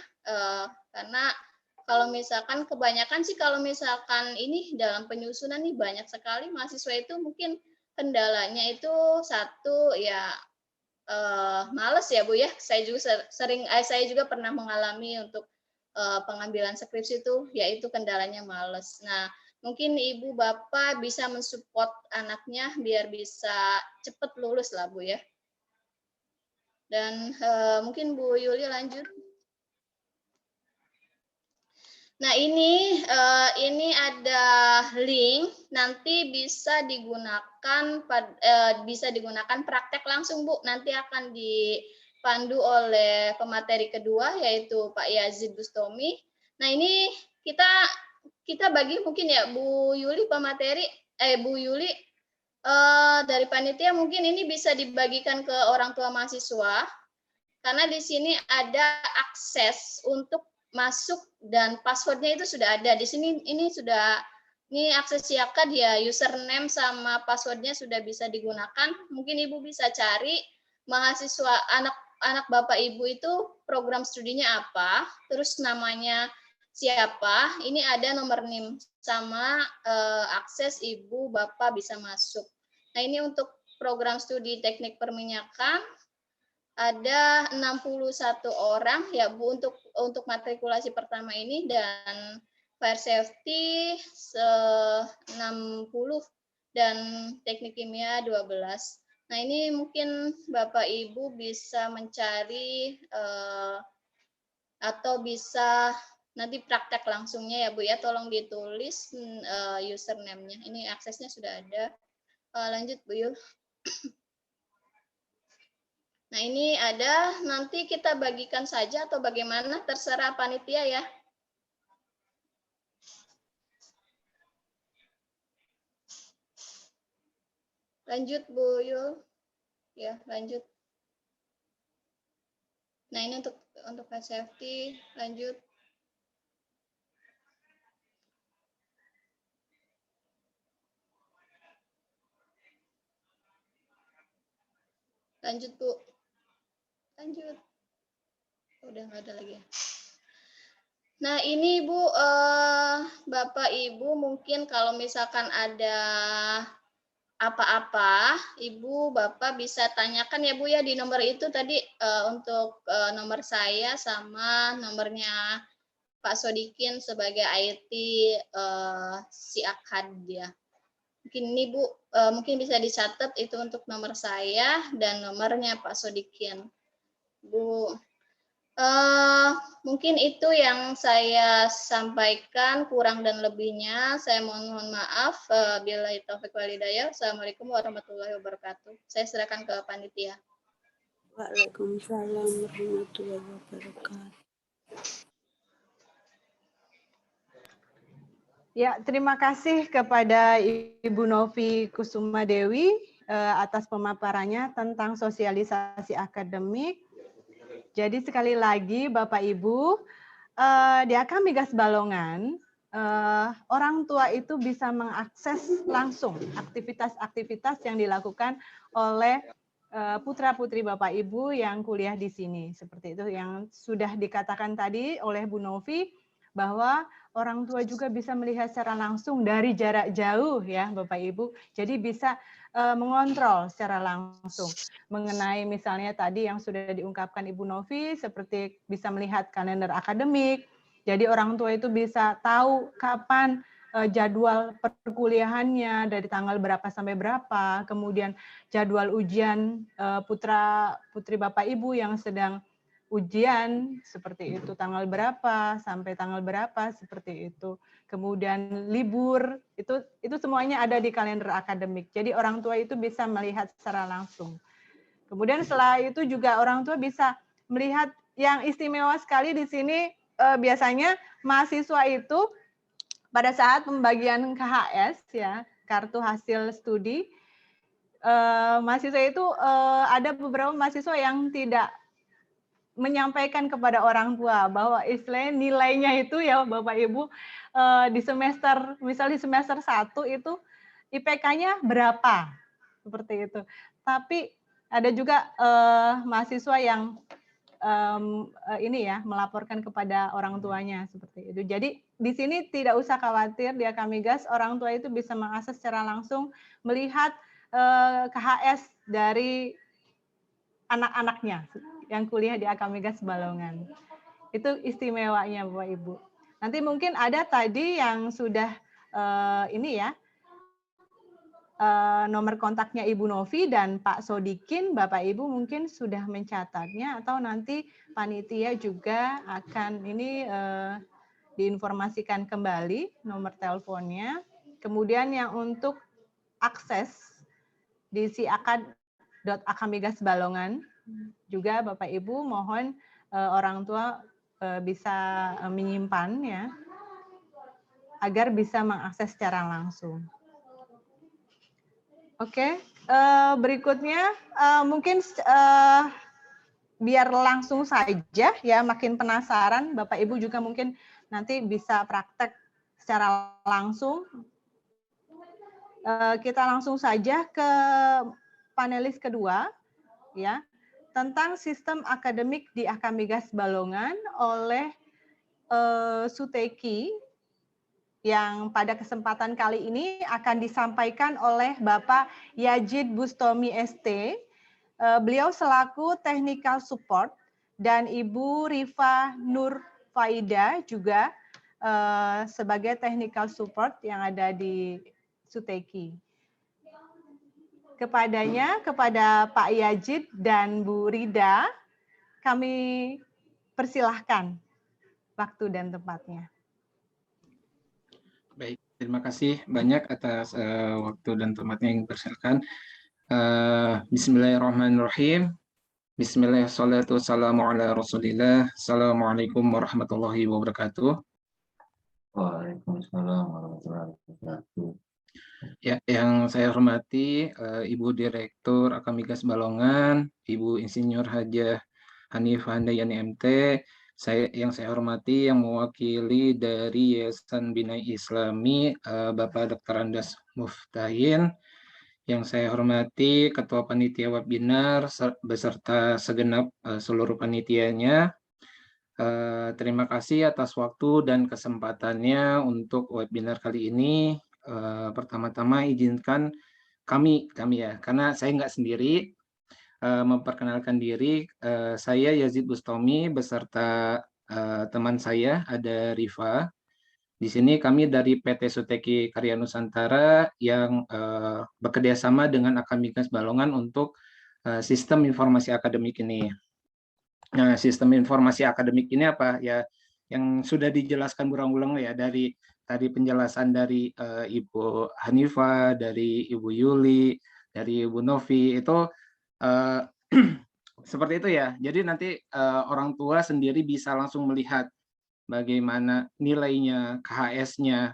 karena kalau misalkan kebanyakan sih kalau misalkan ini dalam penyusunan nih banyak sekali mahasiswa itu mungkin kendalanya itu satu ya males ya Bu ya. Saya juga pernah mengalami untuk pengambilan skripsi itu, yaitu kendalanya males. Nah, mungkin Ibu Bapak bisa mensupport anaknya biar bisa cepat lulus lah Bu ya. Dan mungkin Bu Yuli lanjut. Nah, ini ada link, nanti bisa digunakan praktek langsung Bu. Nanti akan dipandu oleh pemateri kedua, yaitu Pak Yazid Bustami. Nah, ini kita bagi mungkin ya Bu Yuli Bu Yuli dari panitia mungkin ini bisa dibagikan ke orang tua mahasiswa, karena di sini ada akses untuk masuk dan passwordnya itu sudah ada di sini. Ini akses Siaka, dia username sama passwordnya sudah bisa digunakan. Mungkin Ibu bisa cari mahasiswa anak Bapak Ibu itu program studinya apa, terus namanya siapa. Ini ada nomor NIM sama akses Ibu Bapak bisa masuk. Nah, ini untuk program studi teknik perminyakan ada 61 orang ya Bu untuk matrikulasi pertama ini, dan fire safety 60 dan teknik kimia 12. Nah, ini mungkin Bapak Ibu bisa mencari atau bisa nanti praktek langsungnya ya Bu ya, tolong ditulis username-nya. Ini aksesnya sudah ada. Lanjut Bu Yul. Nah, ini ada, nanti kita bagikan saja atau bagaimana, terserah panitia ya. Lanjut Bu Yul. Ya, lanjut. Nah, ini untuk safety, lanjut. Lanjut Bu. Lanjut. Udah nggak ada lagi ya. Nah, ini Bu, Bapak Ibu mungkin kalau misalkan ada apa-apa, Ibu Bapak bisa tanyakan ya Bu ya di nomor itu tadi, untuk nomor saya sama nomornya Pak Sodikin sebagai IT Siakad ya. Mungkin ini Bu, mungkin bisa dicatat itu untuk nomor saya dan nomornya Pak Sodikin. Bu, mungkin itu yang saya sampaikan, kurang dan lebihnya saya mohon maaf. Billahi taufiq wal hidayah. Assalamualaikum warahmatullahi wabarakatuh. Saya serahkan ke panitia. Waalaikumsalam warahmatullahi wabarakatuh. Ya, terima kasih kepada Ibu Novi Kusuma Dewi atas pemaparannya tentang sosialisasi akademik. Jadi sekali lagi Bapak Ibu, di Akamigas Balongan, orang tua itu bisa mengakses langsung aktivitas-aktivitas yang dilakukan oleh putra-putri Bapak Ibu yang kuliah di sini. Seperti itu yang sudah dikatakan tadi oleh Bu Novi, bahwa orang tua juga bisa melihat secara langsung dari jarak jauh ya Bapak Ibu. Jadi bisa mengontrol secara langsung mengenai misalnya tadi yang sudah diungkapkan Ibu Novi, seperti bisa melihat kalender akademik. Jadi orang tua itu bisa tahu kapan jadwal perkuliahannya dari tanggal berapa sampai berapa, kemudian jadwal ujian putra-putri Bapak Ibu yang sedang ujian seperti itu, tanggal berapa sampai tanggal berapa seperti itu. Kemudian libur, itu semuanya ada di kalender akademik. Jadi orang tua itu bisa melihat secara langsung. Kemudian setelah itu juga orang tua bisa melihat yang istimewa sekali di sini, biasanya mahasiswa itu pada saat pembagian KHS ya, kartu hasil studi, mahasiswa itu ada beberapa mahasiswa yang tidak menyampaikan kepada orang tua bahwa istilahnya nilainya itu ya Bapak Ibu di semester, misal di semester 1 itu IPK-nya berapa, seperti itu. Tapi ada juga mahasiswa yang ini ya melaporkan kepada orang tuanya seperti itu. Jadi di sini tidak usah khawatir di Akamigas, orang tua itu bisa mengakses secara langsung melihat KHS dari anak-anaknya yang kuliah di Akamigas Balongan. Itu istimewanya Bapak Ibu. Nanti mungkin ada tadi yang sudah ini ya, nomor kontaknya Ibu Novi dan Pak Sodikin, Bapak Ibu mungkin sudah mencatatnya atau nanti panitia juga akan ini diinformasikan kembali nomor teleponnya. Kemudian yang untuk akses di siakad.akamigas Balongan juga Bapak Ibu mohon orang tua bisa menyimpan ya agar bisa mengakses secara langsung. Oke, berikutnya mungkin biar langsung saja ya, makin penasaran Bapak Ibu juga mungkin nanti bisa praktek secara langsung. Kita langsung saja ke panelis kedua ya, tentang sistem akademik di Akamigas Balongan oleh Suteki, yang pada kesempatan kali ini akan disampaikan oleh Bapak Yazid Bustami ST. Beliau selaku technical support dan Ibu Rifa Nur Faida juga sebagai technical support yang ada di Suteki. Kepada Pak Yazid dan Bu Rida, kami persilahkan waktu dan tempatnya. Baik, terima kasih banyak atas waktu dan tempatnya yang dipersilakan. Bismillahirrahmanirrahim. Bismillahirrahmanirrahim. Wassalamu ala Rasulillah. Assalamualaikum warahmatullahi wabarakatuh. Waalaikumsalam warahmatullahi wabarakatuh. Ya, yang saya hormati Ibu Direktur Akamigas Balongan, Ibu Insinyur Hajah Hanifah Handayani MT, yang saya hormati yang mewakili dari Yayasan Binai Islami Bapak Dr. Andas Muftahin, yang saya hormati Ketua Panitia Webinar beserta segenap seluruh panitianya. Terima kasih atas waktu dan kesempatannya untuk webinar kali ini. Pertama-tama izinkan kami ya, karena saya nggak sendiri, memperkenalkan diri. Saya Yazid Bustami beserta teman saya ada Rifa. Di sini kami dari PT Suteki Karya Nusantara yang bekerjasama dengan Akamigas Balongan untuk sistem informasi akademik ini. Nah, sistem informasi akademik ini apa ya? Yang sudah dijelaskan berulang-ulang ya, dari tadi penjelasan dari Ibu Hanifah, dari Ibu Yuli, dari Ibu Novi, itu seperti itu ya. Jadi nanti orang tua sendiri bisa langsung melihat bagaimana nilainya, KHS-nya.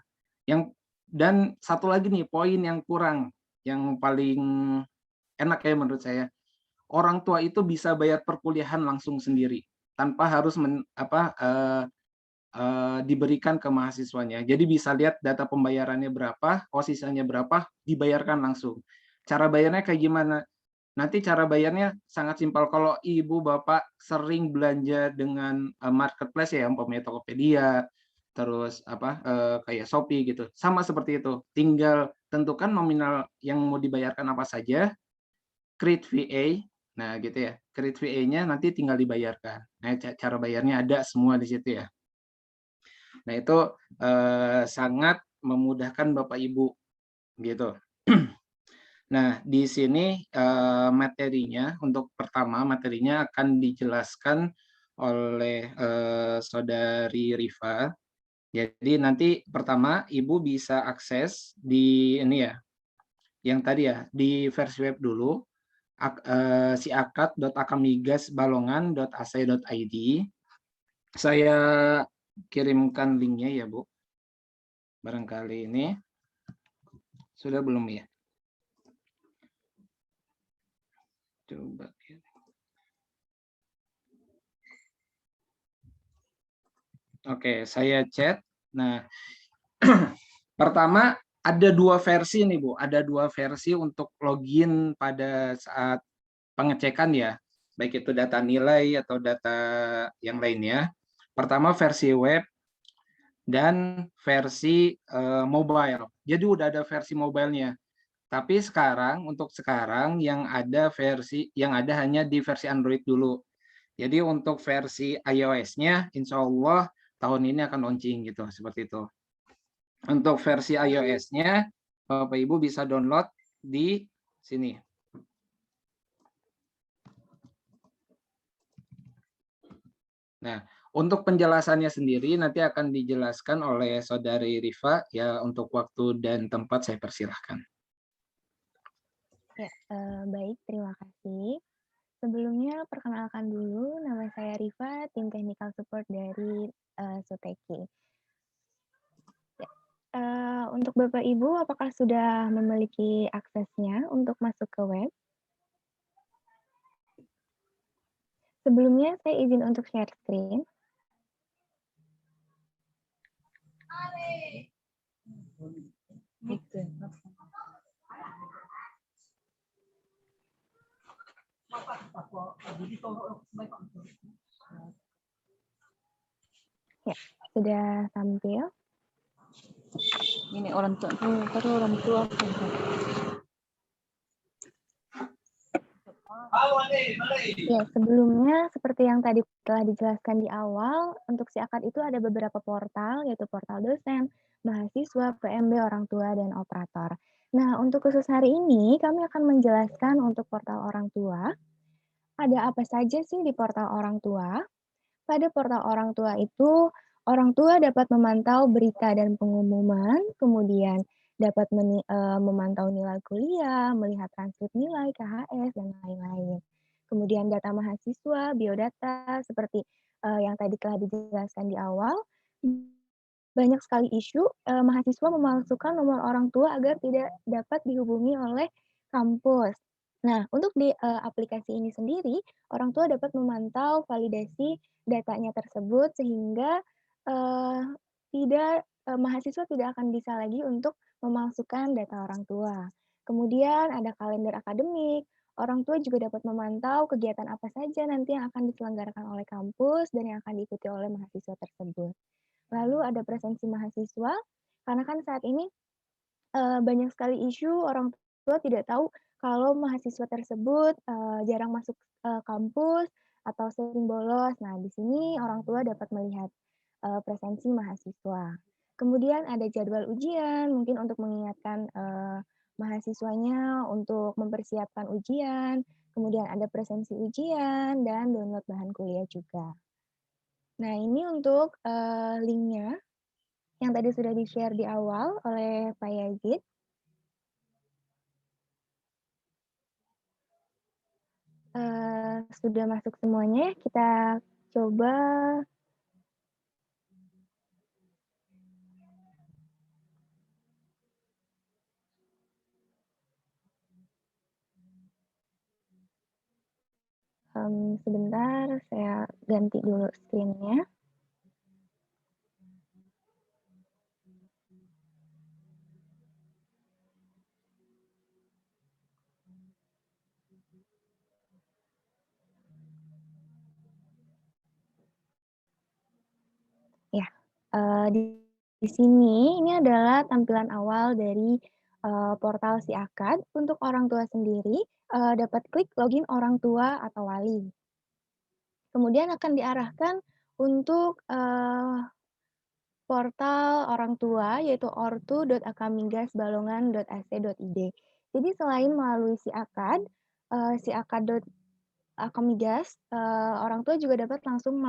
Dan satu lagi nih poin yang kurang, yang paling enak ya menurut saya. Orang tua itu bisa bayar perkuliahan langsung sendiri tanpa harus diberikan ke mahasiswanya. Jadi bisa lihat data pembayarannya berapa, sisanya berapa, dibayarkan langsung. Cara bayarnya kayak gimana? Nanti cara bayarnya sangat simpel. Kalau ibu bapak sering belanja dengan marketplace ya, umpamanya Tokopedia, terus apa kayak Shopee gitu, sama seperti itu. Tinggal tentukan nominal yang mau dibayarkan apa saja, create VA, nah gitu ya. Create VA-nya nanti tinggal dibayarkan. Nah, cara bayarnya ada semua di situ ya. Nah itu sangat memudahkan bapak ibu gitu. Nah, di sini materinya untuk pertama materinya akan dijelaskan oleh saudari Rifa. Jadi nanti pertama Ibu bisa akses di ini ya, yang tadi ya di versi web dulu siakat.akamigasbalongan.ac.id. Saya kirimkan linknya ya Bu. Barangkali ini sudah belum ya? Coba. Oke, saya chat. Nah, pertama ada dua versi nih Bu. Ada dua versi untuk login pada saat pengecekan ya. Baik itu data nilai atau data yang lainnya. Pertama versi web dan versi mobile. Jadi udah ada versi mobilenya. Tapi sekarang untuk sekarang yang ada hanya di versi Android dulu. Jadi untuk versi iOS-nya insya Allah tahun ini akan launching gitu, seperti itu. Untuk versi iOS-nya Bapak Ibu bisa download di sini. Nah, untuk penjelasannya sendiri nanti akan dijelaskan oleh Saudari Rifa ya, untuk waktu dan tempat saya persilahkan. Ya, baik, terima kasih. Sebelumnya perkenalkan dulu, nama saya Rifa, tim technical support dari Suteki. Ya, untuk Bapak Ibu, apakah sudah memiliki aksesnya untuk masuk ke web? Sebelumnya saya izin untuk share screen. Ya, sudah tampil. Ini orang tua, baru orang tua. Ya, sebelumnya seperti yang tadi telah dijelaskan di awal, untuk siakat itu ada beberapa portal, yaitu portal dosen, mahasiswa, PMB, orang tua, dan operator. Nah, untuk khusus hari ini, kami akan menjelaskan untuk portal orang tua. Ada apa saja sih di portal orang tua? Pada portal orang tua itu, orang tua dapat memantau berita dan pengumuman, kemudian dapat memantau nilai kuliah, melihat transkrip nilai, KHS, dan lain-lain. Kemudian data mahasiswa, biodata, seperti yang tadi telah dijelaskan di awal, banyak sekali isu mahasiswa memalsukan nomor orang tua agar tidak dapat dihubungi oleh kampus. Nah, untuk di aplikasi ini sendiri, orang tua dapat memantau validasi datanya tersebut sehingga mahasiswa tidak akan bisa lagi untuk memalsukan data orang tua. Kemudian ada kalender akademik, orang tua juga dapat memantau kegiatan apa saja nanti yang akan diselenggarakan oleh kampus dan yang akan diikuti oleh mahasiswa tersebut. Lalu ada presensi mahasiswa, karena kan saat ini banyak sekali isu orang tua tidak tahu kalau mahasiswa tersebut jarang masuk kampus atau sering bolos. Nah, di sini orang tua dapat melihat presensi mahasiswa. Kemudian ada jadwal ujian, mungkin untuk mengingatkan mahasiswanya untuk mempersiapkan ujian. Kemudian ada presensi ujian dan download bahan kuliah juga. Nah, ini untuk linknya yang tadi sudah di-share di awal oleh Pak Yazid. Sudah masuk semuanya, kita coba sebentar, saya ganti dulu screen-nya. Ya, di sini ini adalah tampilan awal dari portal Si Akad. Untuk orang tua sendiri dapat klik login orang tua atau wali. Kemudian akan diarahkan untuk portal orang tua yaitu ortu.akamigasbalongan.ac.id. Jadi selain melalui Si Akad, siakad.akamigas, orang tua juga dapat langsung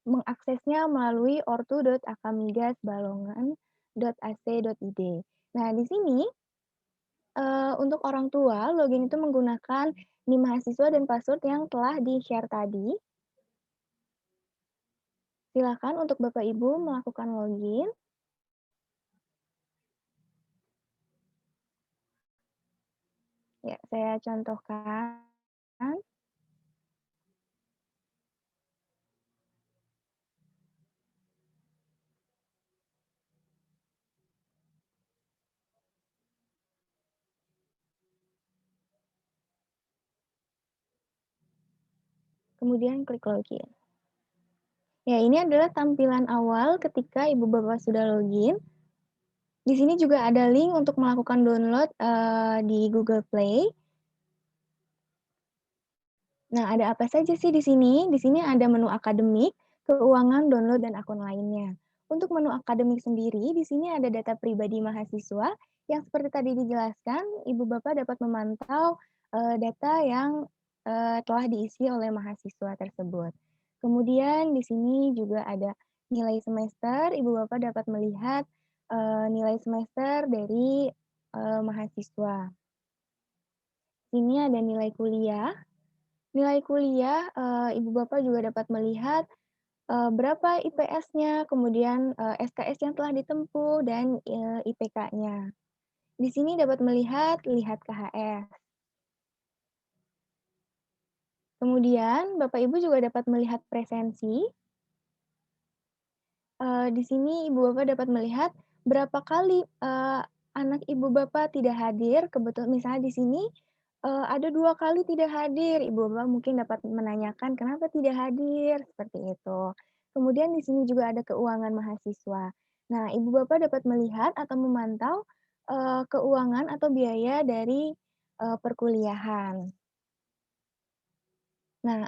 mengaksesnya melalui ortu.akamigasbalongan.ac.id. Nah, di sini untuk orang tua login itu menggunakan NIM mahasiswa dan password yang telah di-share tadi. Silakan untuk Bapak Ibu melakukan login. Ya, saya contohkan. Kemudian klik login. Ya, ini adalah tampilan awal ketika Ibu Bapak sudah login. Di sini juga ada link untuk melakukan download di Google Play. Nah, ada apa saja sih di sini? Di sini ada menu akademik, keuangan, download, dan akun lainnya. Untuk menu akademik sendiri, di sini ada data pribadi mahasiswa yang seperti tadi dijelaskan, Ibu Bapak dapat memantau data yang telah diisi oleh mahasiswa tersebut. Kemudian di sini juga ada nilai semester, Ibu Bapak dapat melihat nilai semester dari mahasiswa. Ini ada nilai kuliah. Nilai kuliah, Ibu Bapak juga dapat melihat berapa IPS-nya, kemudian SKS yang telah ditempuh, dan IPK-nya. Di sini dapat melihat lihat KHS. Kemudian Bapak Ibu juga dapat melihat presensi. Di sini Ibu Bapak dapat melihat berapa kali anak Ibu Bapak tidak hadir. Kebetulan misalnya di sini ada 2 kali tidak hadir, Ibu Bapak mungkin dapat menanyakan kenapa tidak hadir, seperti itu. Kemudian di sini juga ada keuangan mahasiswa. Nah, Ibu Bapak dapat melihat atau memantau keuangan atau biaya dari perkuliahan. Nah,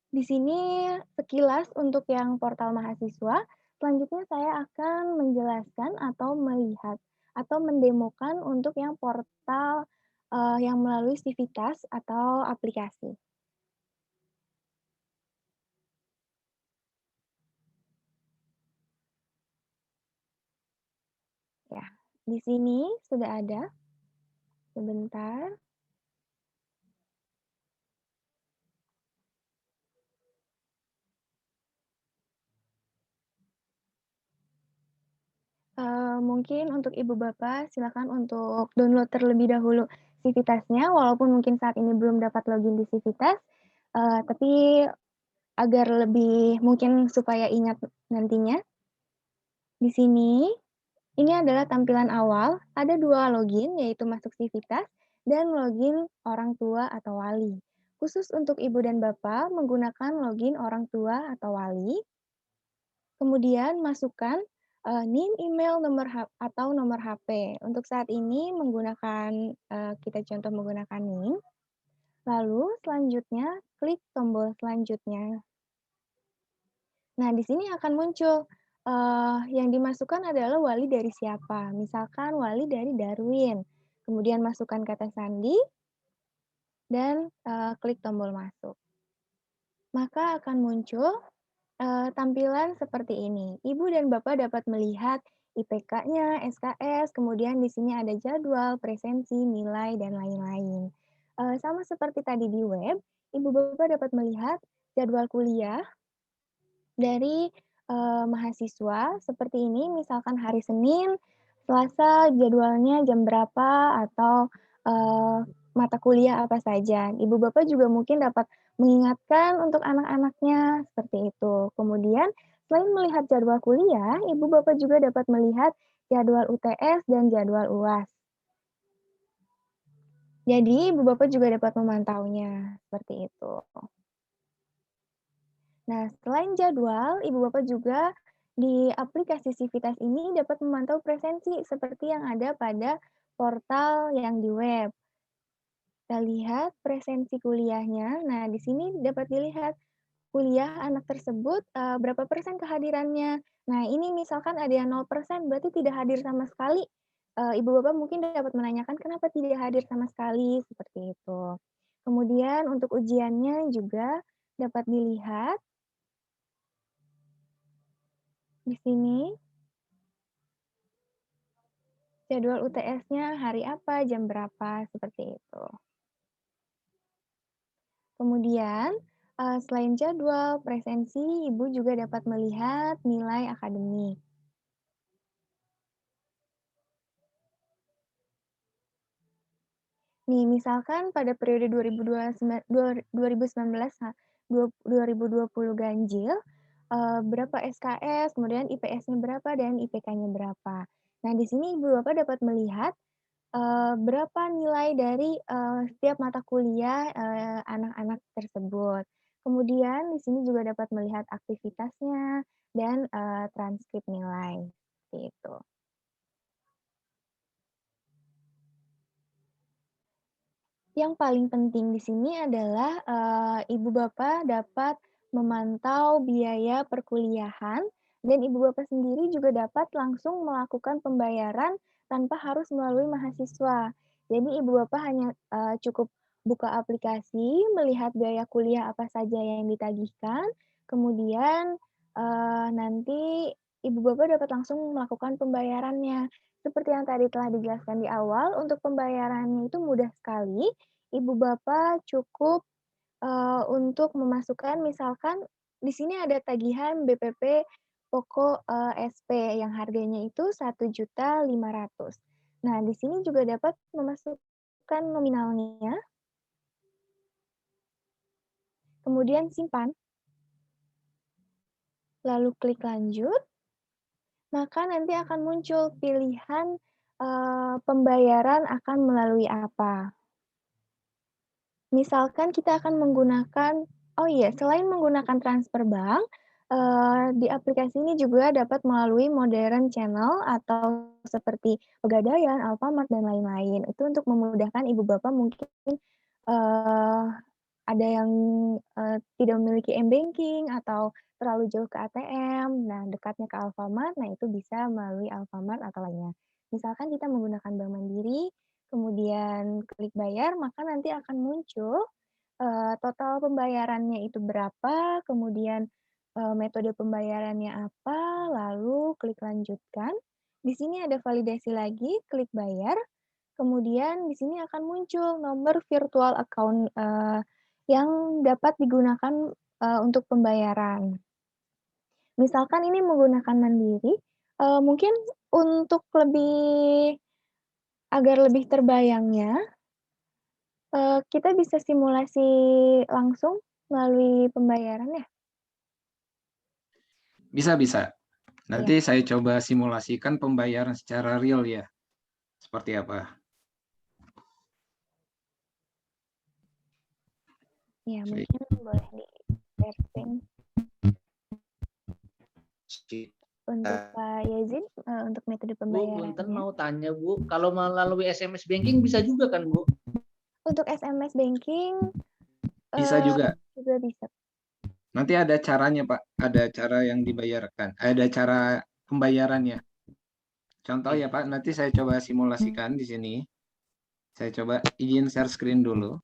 di sini sekilas untuk yang portal mahasiswa. Selanjutnya saya akan menjelaskan atau melihat atau mendemokan untuk yang portal yang melalui Civitas atau aplikasi. Ya, di sini sudah ada. Sebentar. Mungkin untuk Ibu Bapak silakan untuk download terlebih dahulu Civitasnya, walaupun mungkin saat ini belum dapat login di Civitas, tapi agar lebih mungkin supaya ingat nantinya. Di sini, ini adalah tampilan awal, ada 2 login, yaitu masuk Civitas dan login orang tua atau wali. Khusus untuk Ibu dan Bapak menggunakan login orang tua atau wali. Kemudian masukkan NIM, email, nomor HP. Untuk saat ini menggunakan kita contoh menggunakan NIM. Lalu selanjutnya klik tombol selanjutnya. Nah, di sini akan muncul yang dimasukkan adalah wali dari siapa. Misalkan wali dari Darwin. Kemudian masukkan kata sandi dan klik tombol masuk. Maka akan muncul tampilan seperti ini. Ibu dan Bapak dapat melihat IPK-nya, SKS, kemudian di sini ada jadwal, presensi, nilai, dan lain-lain. Sama seperti tadi di web, Ibu Bapak dapat melihat jadwal kuliah dari mahasiswa seperti ini, misalkan hari Senin, Selasa jadwalnya jam berapa, atau mata kuliah apa saja. Ibu Bapak juga mungkin dapat mengingatkan untuk anak-anaknya, seperti itu. Kemudian, selain melihat jadwal kuliah, Ibu Bapak juga dapat melihat jadwal UTS dan jadwal UAS. Jadi Ibu Bapak juga dapat memantaunya, seperti itu. Nah, selain jadwal, Ibu Bapak juga di aplikasi Civitas ini dapat memantau presensi seperti yang ada pada portal yang di web. Kita lihat presensi kuliahnya. Nah, di sini dapat dilihat kuliah anak tersebut berapa persen kehadirannya. Nah, ini misalkan ada yang 0%, berarti tidak hadir sama sekali. Ibu Bapak mungkin dapat menanyakan kenapa tidak hadir sama sekali, seperti itu. Kemudian untuk ujiannya juga dapat dilihat di sini. Jadwal UTS-nya hari apa, jam berapa, seperti itu. Kemudian, selain jadwal presensi, Ibu juga dapat melihat nilai akademik. Nih, misalkan pada periode 2019-2020 ganjil, berapa SKS, kemudian IPS-nya berapa, dan IPK-nya berapa. Nah, di sini Ibu Bapak dapat melihat berapa nilai dari setiap mata kuliah anak-anak tersebut. Kemudian di sini juga dapat melihat aktivitasnya dan transkrip nilai. Seperti itu. Yang paling penting di sini adalah Ibu Bapak dapat memantau biaya perkuliahan dan Ibu Bapak sendiri juga dapat langsung melakukan pembayaran tanpa harus melalui mahasiswa. Jadi Ibu Bapak hanya cukup buka aplikasi, melihat biaya kuliah apa saja yang ditagihkan, kemudian nanti Ibu Bapak dapat langsung melakukan pembayarannya. Seperti yang tadi telah dijelaskan di awal, untuk pembayarannya itu mudah sekali. Ibu Bapak cukup untuk memasukkan misalkan di sini ada tagihan BPP pokok SP yang harganya itu 1.500.000. Nah, di sini juga dapat memasukkan nominalnya. Kemudian simpan. Lalu klik lanjut. Maka nanti akan muncul pilihan pembayaran akan melalui apa. Misalkan kita akan menggunakan, selain menggunakan transfer bank, di aplikasi ini juga dapat melalui modern channel atau seperti Pegadaian, Alfamart, dan lain-lain. Itu untuk memudahkan Ibu Bapak mungkin ada yang tidak memiliki m-banking atau terlalu jauh ke ATM, nah dekatnya ke Alfamart, nah itu bisa melalui Alfamart atau lainnya. Misalkan kita menggunakan Bank Mandiri, kemudian klik bayar, maka nanti akan muncul total pembayarannya itu berapa, kemudian metode pembayarannya apa, lalu klik lanjutkan. Di sini ada validasi lagi, klik bayar, kemudian di sini akan muncul nomor virtual account yang dapat digunakan untuk pembayaran. Misalkan ini menggunakan Mandiri, mungkin untuk agar lebih terbayangnya, kita bisa simulasi langsung melalui pembayaran ya? Bisa, bisa. Nanti Iya. saya coba simulasikan pembayaran secara real ya. Seperti apa? Ya, mungkin boleh di-sharing. Untuk Pak Yazid, untuk metode Bu, pembayarannya. Punten mau tanya Bu, kalau melalui SMS banking bisa juga kan Bu? Untuk SMS banking Bisa juga. juga bisa. Nanti ada caranya Pak, ada cara yang dibayarkan, ada cara pembayarannya. Contoh ya Pak, nanti saya coba simulasikan di sini. Saya coba izin share screen dulu.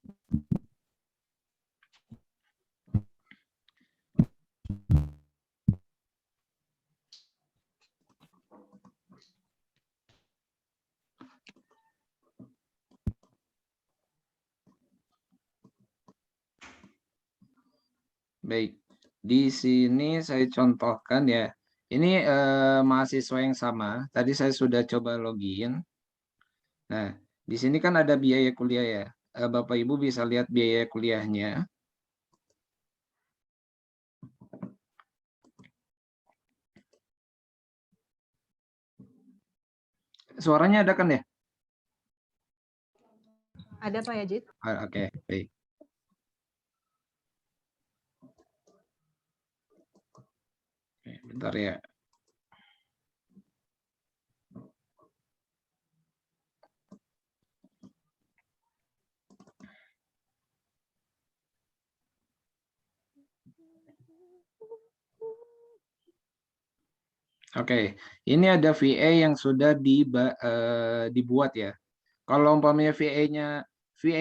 Baik, di sini saya contohkan ya. Ini mahasiswa yang sama. Tadi saya sudah coba login. Nah, di sini kan ada biaya kuliah ya. Bapak Ibu bisa lihat biaya kuliahnya. Suaranya ada kan ya? Ada Pak Yazid? Oke, baik. Oke, bentar ya. Oke, ini ada VA yang sudah dibuat ya. Kalau umpamanya VA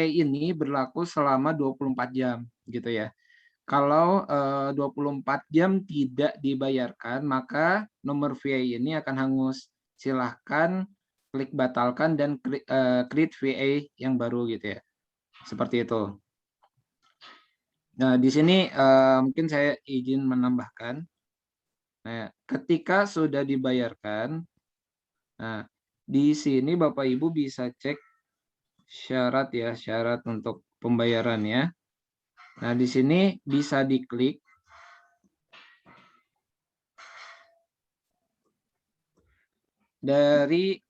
ini berlaku selama 24 jam gitu ya. Kalau 24 jam tidak dibayarkan, maka nomor VA ini akan hangus. Silahkan klik batalkan dan create VA yang baru gitu ya. Seperti itu. Nah, di sini mungkin saya izin menambahkan. Nah, ketika sudah dibayarkan, nah di sini Bapak Ibu bisa cek syarat ya, syarat untuk pembayarannya. Nah, di sini bisa diklik. Dari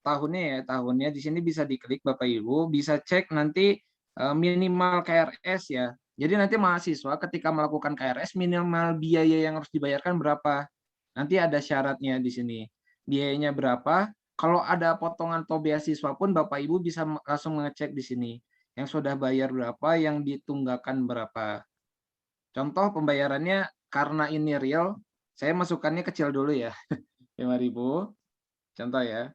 tahunnya ya, tahunnya di sini bisa diklik Bapak Ibu, bisa cek nanti minimal KRS ya. Jadi nanti mahasiswa ketika melakukan KRS minimal biaya yang harus dibayarkan berapa. Nanti ada syaratnya di sini. Biayanya berapa? Kalau ada potongan atau beasiswa pun Bapak Ibu bisa langsung mengecek di sini. Yang sudah bayar berapa, yang ditunggakan berapa. Contoh pembayarannya karena ini real, saya masukkannya kecil dulu ya. 5.000. Contoh ya.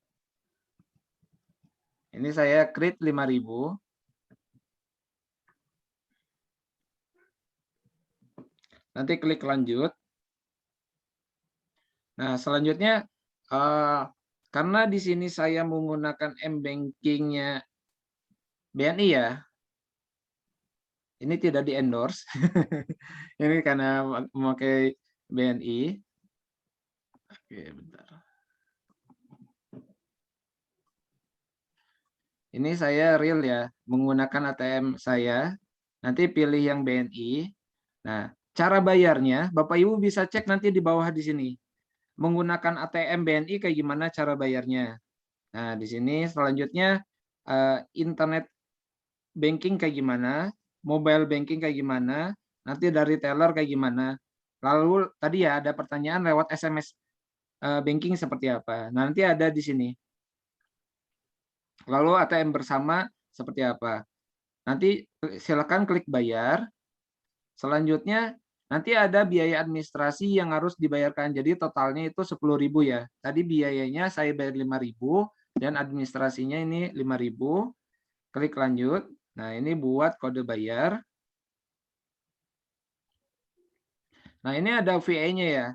Ini saya create 5.000. Nanti klik lanjut. Nah, selanjutnya karena di sini saya menggunakan M-Banking-nya BNI ya. Ini tidak di-endorse. Ini karena memakai BNI. Oke, bentar. Ini saya real ya, menggunakan ATM saya. Nanti pilih yang BNI. Nah, cara bayarnya, Bapak Ibu bisa cek nanti di bawah di sini. Menggunakan ATM BNI kayak gimana cara bayarnya. Nah, di sini selanjutnya internet banking kayak gimana, mobile banking kayak gimana, nanti dari teller kayak gimana. Lalu tadi ya ada pertanyaan lewat SMS banking seperti apa. Nah, nanti ada di sini. Lalu ATM bersama seperti apa. Nanti silakan klik bayar. Selanjutnya nanti ada biaya administrasi yang harus dibayarkan. Jadi totalnya itu 10.000 ya. Tadi biayanya saya bayar 5.000 dan administrasinya ini 5.000. Klik lanjut. Nah, ini buat kode bayar. Nah, ini ada VA-nya ya.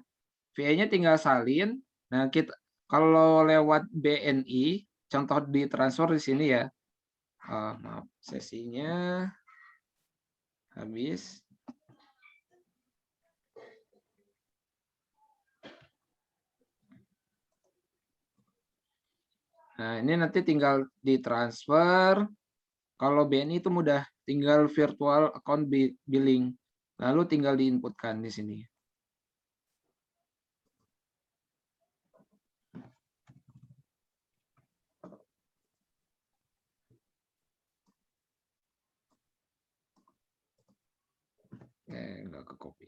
VA-nya tinggal salin. Nah, kita kalau lewat BNI, contoh di transfer di sini ya. Maaf, sesinya habis. Nah, ini nanti tinggal ditransfer. Kalau BNI itu mudah, tinggal virtual account billing. Lalu tinggal diinputkan di sini. Enggak ke copy.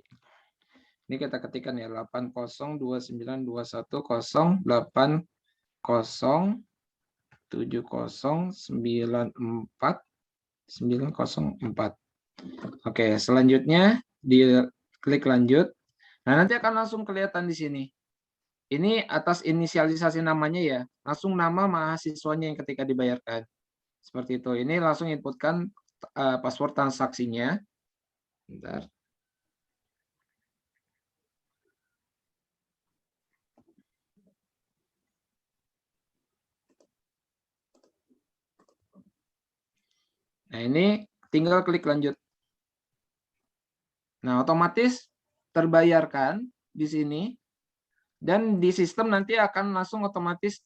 Ini kita ketikkan ya 802921087094. Oke, selanjutnya diklik lanjut. Nah, nanti akan langsung kelihatan di sini. Ini atas inisialisasi namanya ya, langsung nama mahasiswanya yang ketika dibayarkan. Seperti itu. Ini langsung inputkan password transaksinya. Bentar. Nah, ini tinggal klik lanjut. Nah, otomatis terbayarkan di sini dan di sistem nanti akan langsung otomatis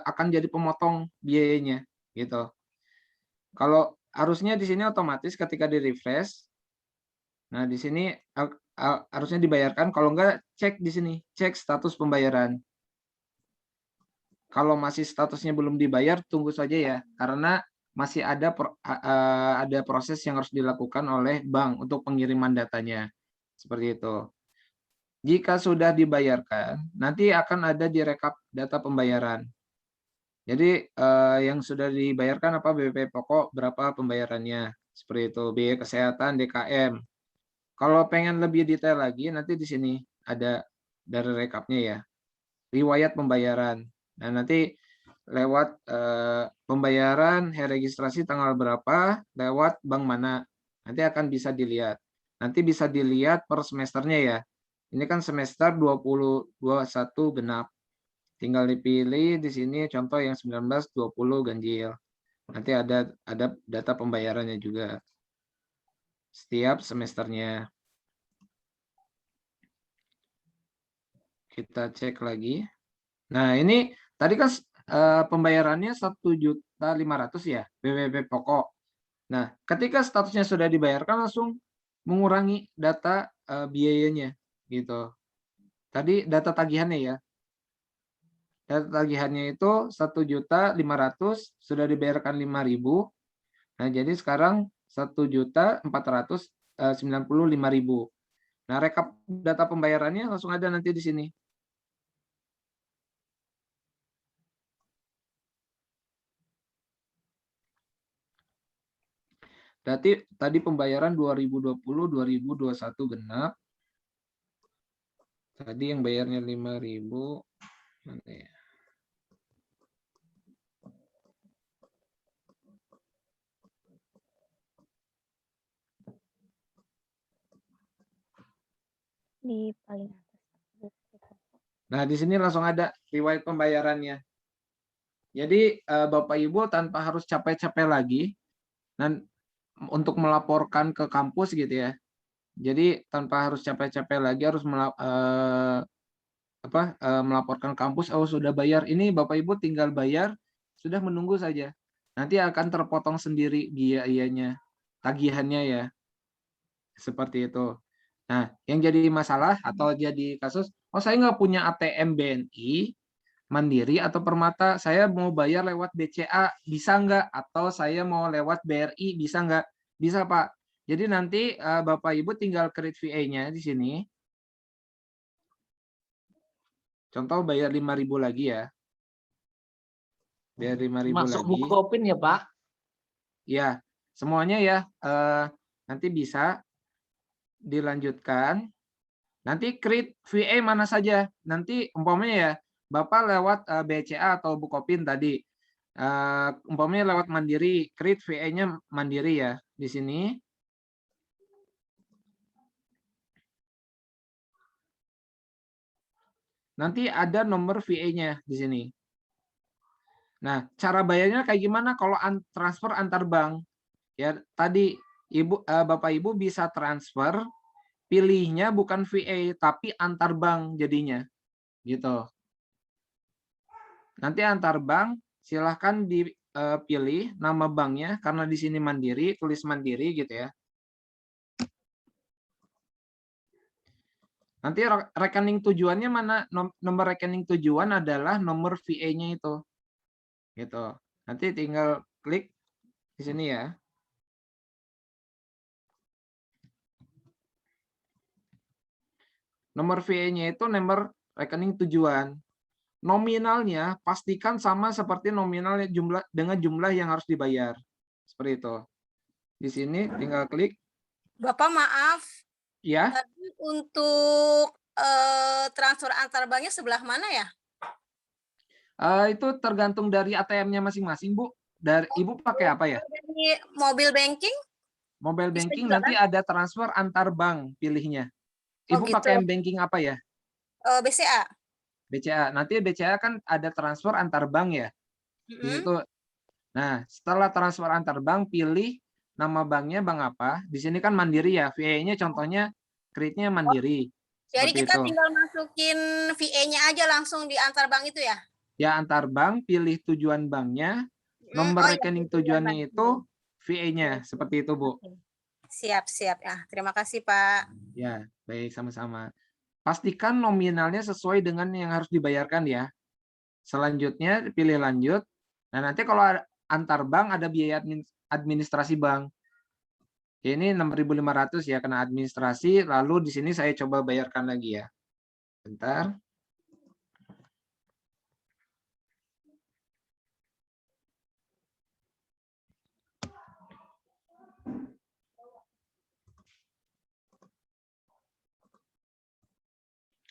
akan jadi pemotong biayanya gitu. Kalau harusnya di sini otomatis ketika di-refresh. Nah, di sini harusnya dibayarkan, kalau enggak cek di sini, cek status pembayaran. Kalau masih statusnya belum dibayar, tunggu saja ya, karena masih ada proses yang harus dilakukan oleh bank untuk pengiriman datanya. Seperti itu. Jika sudah dibayarkan, nanti akan ada direkap data pembayaran. Jadi yang sudah dibayarkan apa BPP pokok, berapa pembayarannya. Seperti itu, biaya kesehatan, DKM. Kalau pengen lebih detail lagi, nanti di sini ada dari rekapnya ya. Riwayat pembayaran. Nah, nanti lewat pembayaran, registrasi tanggal berapa, lewat bank mana. Nanti akan bisa dilihat. Nanti bisa dilihat per semesternya ya. Ini kan semester 2021 genap. Tinggal dipilih di sini contoh yang 19-20 ganjil. Nanti ada data pembayarannya juga. Setiap semesternya. Kita cek lagi. Nah, ini tadi kan pembayarannya 1.500.000 ya, BPP pokok. Nah, ketika statusnya sudah dibayarkan langsung mengurangi data biayanya gitu. Tadi data tagihannya ya. Data tagihannya itu 1.500.000 sudah dibayarkan 5.000. Nah, jadi sekarang 1.495.000. Nah, rekap data pembayarannya langsung ada nanti di sini. Berarti tadi pembayaran 2020, 2021 genap. Tadi yang bayarnya 5.000. Mana ya? Di paling atas. Nah, di sini langsung ada riwayat pembayarannya. Jadi Bapak Ibu tanpa harus capek-capek lagi dan untuk melaporkan ke kampus gitu ya. Jadi tanpa harus capek-capek lagi harus melaporkan kampus, oh sudah bayar ini, Bapak Ibu tinggal bayar, sudah menunggu saja. Nanti akan terpotong sendiri biayanya, tagihannya ya. Seperti itu. Nah, yang jadi masalah atau jadi kasus, oh saya nggak punya ATM BNI, Mandiri atau Permata, saya mau bayar lewat BCA, bisa nggak? Atau saya mau lewat BRI, bisa nggak? Bisa Pak. Jadi nanti Bapak Ibu tinggal create VA-nya di sini. Contoh bayar 5.000 lagi ya. Bayar 5.000 Masuk lagi. Bukopin ya Pak? Ya, semuanya ya. Nanti bisa dilanjutkan. Nanti create VA mana saja. Nanti umpamanya ya, Bapak lewat BCA atau Bukopin tadi. Umpamanya lewat Mandiri, create VA-nya Mandiri ya di sini. Nanti ada nomor VA-nya di sini. Nah, cara bayarnya kayak gimana kalau transfer antar bank? Ya, tadi Bapak Ibu bisa transfer, pilihnya bukan VA tapi antar bank jadinya. Gitu. Nanti antar bank silahkan dipilih nama banknya karena di sini Mandiri, tulis Mandiri gitu ya. Nanti rekening tujuannya mana? Nomor rekening tujuan adalah nomor VA-nya itu. Gitu. Nanti tinggal klik di sini ya. Nomor VA-nya itu nomor rekening tujuan. Nominalnya pastikan sama seperti nominal dengan jumlah yang harus dibayar. Seperti itu. Di sini tinggal klik. Bapak maaf. Ya. Tadi untuk transfer antar banknya sebelah mana ya? Itu tergantung dari ATM-nya masing-masing, Bu. Ibu pakai apa ya? Dari mobil banking? Mobile banking nanti ada transfer antar bank pilihnya. Ibu gitu. pakai banking apa ya? BCA. BCA. Nanti BCA kan ada transfer antar bank ya. Di situ. Nah, setelah transfer antar bank, pilih nama banknya bank apa. Di sini kan Mandiri ya. VA-nya contohnya create-nya Mandiri. Jadi kita itu. tinggal masukin VA-nya aja langsung di antar bank itu ya? Ya, antar bank, pilih tujuan banknya, nomor rekening tujuannya itu VA-nya. Seperti itu, Bu. Siap, siap. Ya, terima kasih, Pak. Ya, baik, sama-sama. Pastikan nominalnya sesuai dengan yang harus dibayarkan ya. Selanjutnya pilih lanjut. Nah, nanti kalau antar bank ada biaya administrasi bank. Ini 6.500 ya kena administrasi, lalu di sini saya coba bayarkan lagi ya. Bentar.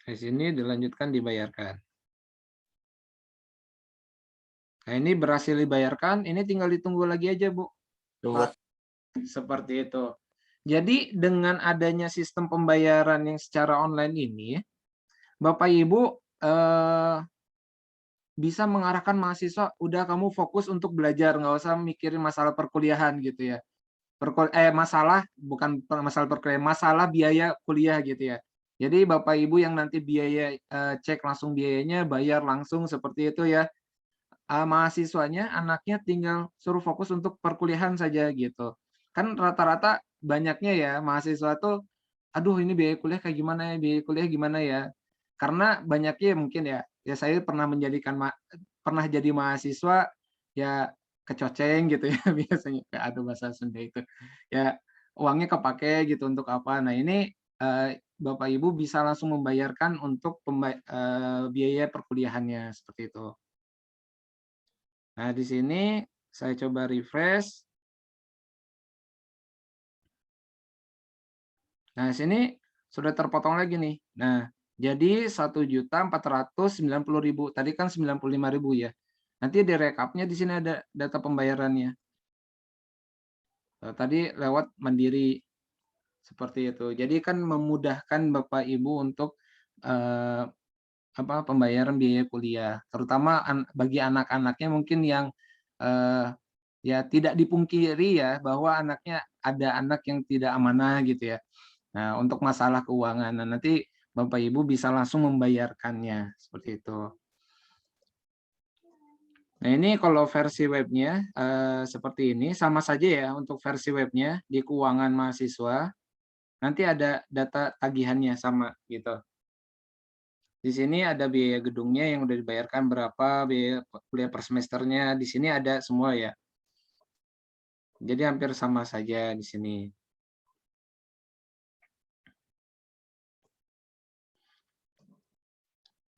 Di sini dilanjutkan dibayarkan. Nah, ini berhasil dibayarkan, ini tinggal ditunggu lagi aja, Bu. Seperti itu. Jadi dengan adanya sistem pembayaran yang secara online ini, Bapak Ibu bisa mengarahkan mahasiswa, udah kamu fokus untuk belajar, nggak usah mikirin masalah perkuliahan gitu ya. Bukan masalah perkuliahan, masalah biaya kuliah gitu ya. Jadi Bapak Ibu yang nanti biaya cek langsung biayanya, bayar langsung seperti itu ya. Mahasiswanya, anaknya tinggal suruh fokus untuk perkuliahan saja gitu. Kan rata-rata banyaknya ya mahasiswa tuh, aduh ini biaya kuliah kayak gimana ya, biaya kuliah gimana ya. Karena banyaknya mungkin ya saya pernah jadi mahasiswa ya kecoceng gitu ya biasanya, aduh bahasa Sunda itu. Ya uangnya kepake gitu untuk apa. Nah ini Bapak Ibu bisa langsung membayarkan untuk biaya perkuliahannya seperti itu. Nah, di sini saya coba refresh. Nah, sini sudah terpotong lagi nih. Nah, jadi 1.490.000. Tadi kan 95.000 ya. Nanti di rekapnya di sini ada data pembayarannya. Tadi lewat Mandiri. Seperti itu. Jadi kan memudahkan Bapak Ibu untuk pembayaran biaya kuliah, terutama bagi anak-anaknya mungkin yang ya tidak dipungkiri ya bahwa anaknya ada anak yang tidak amanah gitu ya. Nah, untuk masalah keuangan, nah, nanti Bapak Ibu bisa langsung membayarkannya seperti itu. Nah, ini kalau versi webnya seperti ini, sama saja ya untuk versi webnya di keuangan mahasiswa. Nanti ada data tagihannya sama gitu. Di sini ada biaya gedungnya yang udah dibayarkan berapa, biaya kuliah per semesternya, di sini ada semua ya. Jadi hampir sama saja di sini.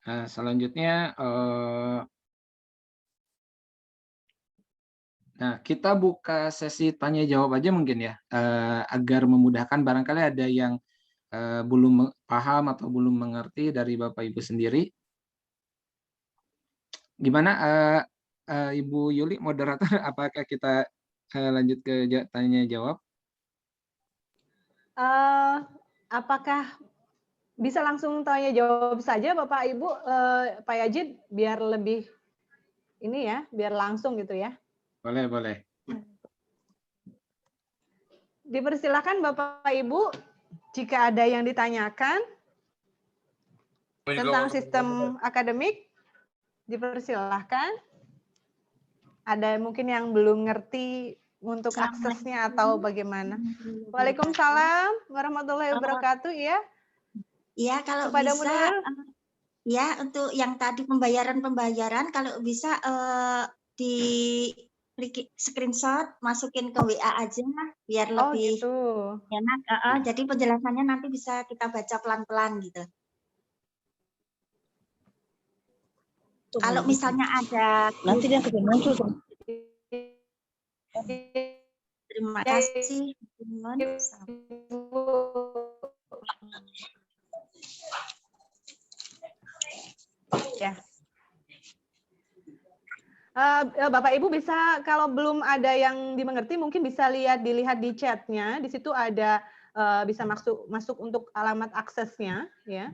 Nah, selanjutnya, nah kita buka sesi tanya jawab aja mungkin ya, agar memudahkan. Barangkali ada yang belum paham atau belum mengerti dari Bapak Ibu sendiri. Gimana Ibu Yuli, moderator, apakah kita lanjut ke tanya jawab? Apakah bisa langsung tanya jawab saja Bapak Ibu, Pak Yazid, biar lebih ini ya, biar langsung gitu ya? Boleh, boleh. Dipersilakan Bapak Ibu, jika ada yang ditanyakan tentang sistem akademik, dipersilahkan. Ada mungkin yang belum ngerti untuk aksesnya atau bagaimana. Waalaikumsalam warahmatullahi wabarakatuh ya. Ya, kalau kepada bisa Munir. Ya, untuk yang tadi pembayaran kalau bisa di screenshot, masukin ke WA aja biar lebih gitu. enak. Jadi penjelasannya nanti bisa kita baca pelan-pelan gitu. Kalau misalnya ada nanti dia akan muncul. Terima kasih. Ya. Bapak Ibu bisa, kalau belum ada yang dimengerti mungkin bisa dilihat di chatnya. Di situ ada bisa masuk untuk alamat aksesnya ya.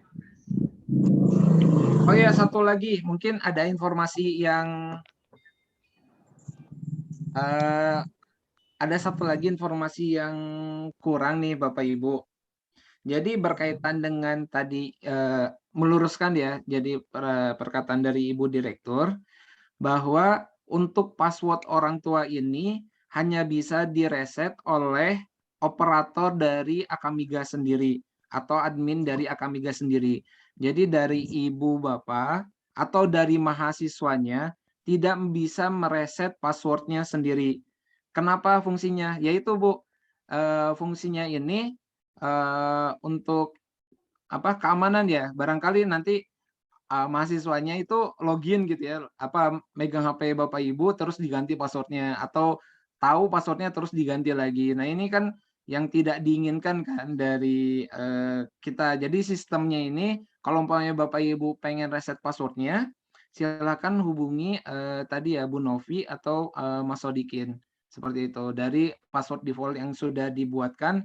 Oh ya, satu lagi, mungkin ada informasi yang kurang nih Bapak Ibu. Jadi berkaitan dengan tadi meluruskan ya, jadi perkataan dari Ibu Direktur bahwa untuk password orang tua ini hanya bisa direset oleh operator dari Akamiga sendiri atau admin dari Akamiga sendiri. Jadi dari ibu bapak atau dari mahasiswanya tidak bisa mereset passwordnya sendiri. Kenapa fungsinya? Yaitu Bu, fungsinya ini untuk keamanan ya. Barangkali nanti mahasiswanya itu login gitu ya, megang HP Bapak Ibu terus diganti passwordnya, atau tahu passwordnya terus diganti lagi. Nah ini kan yang tidak diinginkan kan dari kita. Jadi sistemnya ini kalau umpamanya Bapak Ibu pengen reset passwordnya, silakan hubungi tadi ya Bu Novi atau Mas Sodikin, seperti itu. Dari password default yang sudah dibuatkan,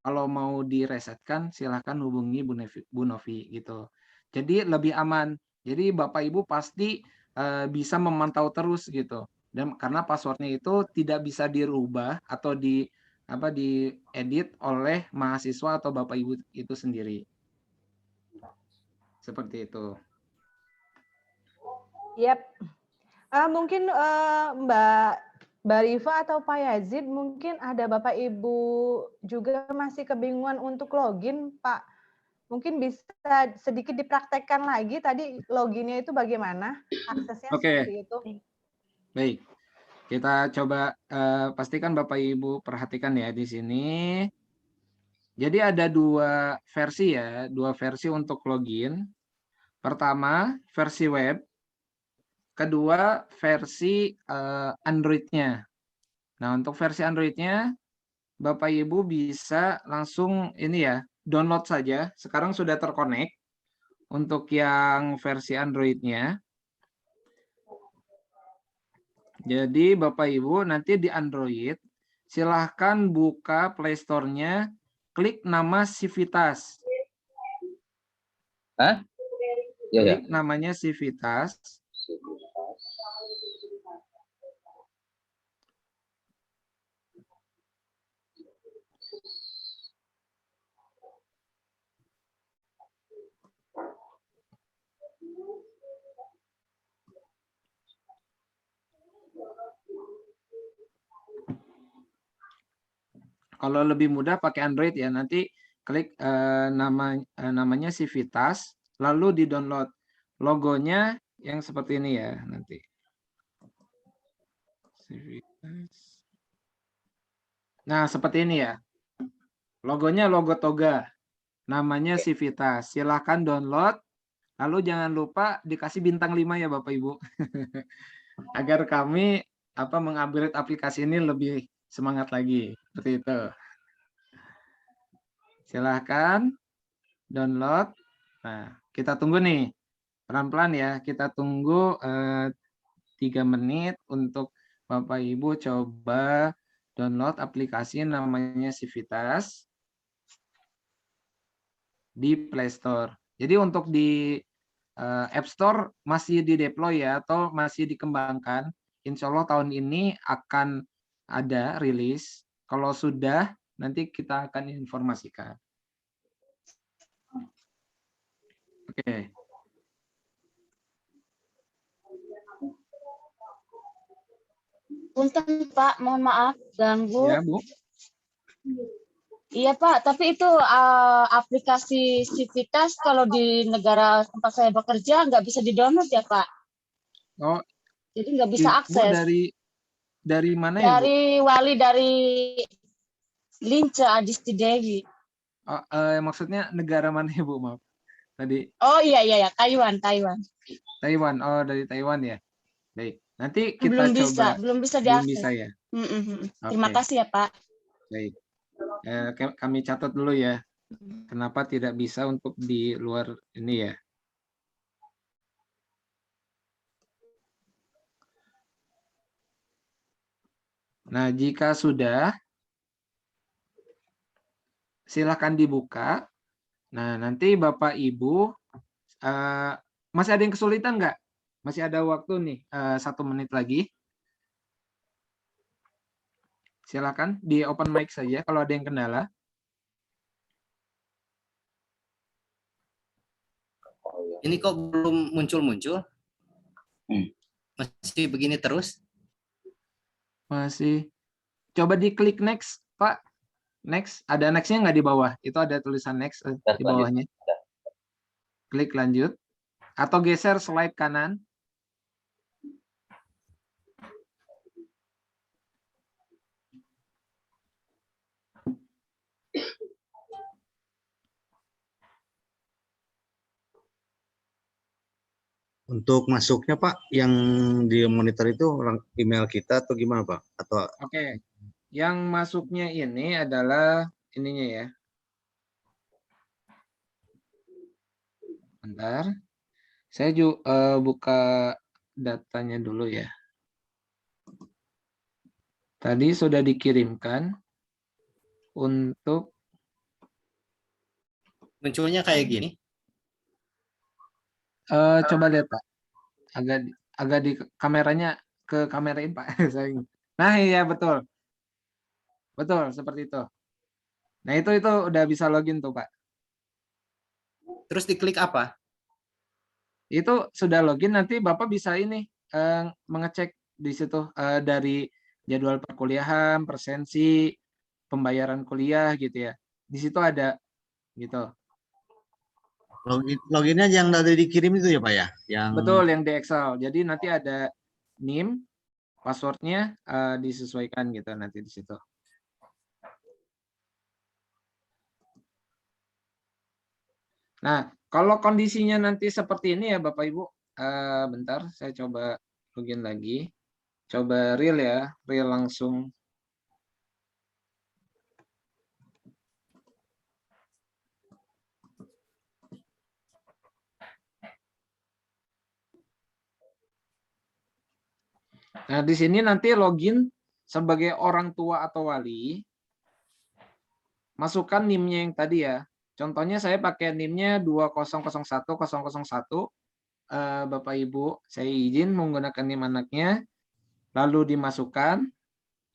kalau mau diresetkan silakan hubungi Bu Novi gitu. Jadi lebih aman. Jadi Bapak Ibu pasti bisa memantau terus gitu. Dan karena passwordnya itu tidak bisa dirubah atau diedit oleh mahasiswa atau Bapak Ibu itu sendiri. Seperti itu. Yap. Mungkin Mbak Rifa atau Pak Yazid, mungkin ada Bapak Ibu juga masih kebingungan untuk login, Pak. Mungkin bisa sedikit dipraktekkan lagi tadi loginnya itu bagaimana aksesnya seperti itu. Baik, kita coba pastikan Bapak Ibu perhatikan ya di sini. Jadi ada dua versi ya, dua versi untuk login. Pertama versi web, kedua versi Android-nya. Nah untuk versi Android-nya Bapak Ibu bisa langsung ini ya, download saja. Sekarang sudah terkonek untuk yang versi Android-nya. Jadi Bapak Ibu nanti di Android silahkan buka Play Store-nya, klik nama Civitas. Klik namanya Civitas. Kalau lebih mudah pakai Android ya, nanti klik namanya Civitas, lalu di-download. Logonya yang seperti ini ya nanti. Civitas. Nah, seperti ini ya. Logonya logo toga. Namanya Civitas. Silahkan download. Lalu jangan lupa dikasih bintang 5 ya Bapak Ibu. Agar kami mengupgrade aplikasi ini lebih semangat lagi. Seperti itu. Silahkan download. Nah, kita tunggu nih. Pelan-pelan ya. Kita tunggu 3 menit untuk Bapak Ibu coba download aplikasi namanya Civitas di Play Store. Jadi untuk di App Store masih di-deploy ya, atau masih dikembangkan. Insya Allah tahun ini akan ada rilis. Kalau sudah, nanti kita akan informasikan. Oke. Punten Pak, mohon maaf ganggu. Ya, Bu. Iya Pak, tapi itu aplikasi Civitas kalau di negara tempat saya bekerja nggak bisa di-download ya Pak? Oh. Jadi nggak bisa akses. Dari mana ya Bu? Dari Wali dari Lince Adisti Dewi. Maksudnya negara mana ya Bu? Maaf. Tadi. Oh iya, Taiwan. Taiwan, oh dari Taiwan ya. Baik, nanti kita belum bisa diakses. Belum bisa ya. Terima kasih ya Pak. Baik, kami catat dulu ya. Kenapa tidak bisa untuk di luar ini ya? Nah, jika sudah, silakan dibuka. Nah, nanti Bapak Ibu masih ada yang kesulitan nggak? Masih ada waktu nih 1 menit lagi. Silakan di open mic saja kalau ada yang kendala. Ini kok belum muncul-muncul? Masih begini terus? Masih. Coba diklik next, Pak. Next. Ada next-nya nggak di bawah? Itu ada tulisan next di bawahnya. Klik lanjut. Atau geser slide kanan. Untuk masuknya Pak, yang di monitor itu email kita atau gimana Pak? Atau Oke, yang masuknya ini adalah ininya ya. Bentar, saya juga buka datanya dulu ya. Tadi sudah dikirimkan untuk munculnya kayak gini. Coba lihat Pak, agak di kameranya ke kamerain Pak. Nah iya betul, betul seperti itu. Nah itu udah bisa login tuh Pak. Terus diklik apa? Itu sudah login, nanti Bapak bisa ini mengecek di situ dari jadwal perkuliahan, presensi, pembayaran kuliah gitu ya. Di situ ada gitu. loginnya yang tadi dikirim itu ya Pak ya? Yang Betul, yang di Excel. Jadi nanti ada NIM, passwordnya disesuaikan gitu nanti di situ. Nah, kalau kondisinya nanti seperti ini ya Bapak Ibu, bentar saya coba login lagi. Coba real ya, real langsung. Nah, di sini nanti login sebagai orang tua atau wali. Masukkan NIM-nya yang tadi ya. Contohnya saya pakai NIM-nya 2001001. Bapak Ibu, saya izin menggunakan NIM anaknya. Lalu dimasukkan.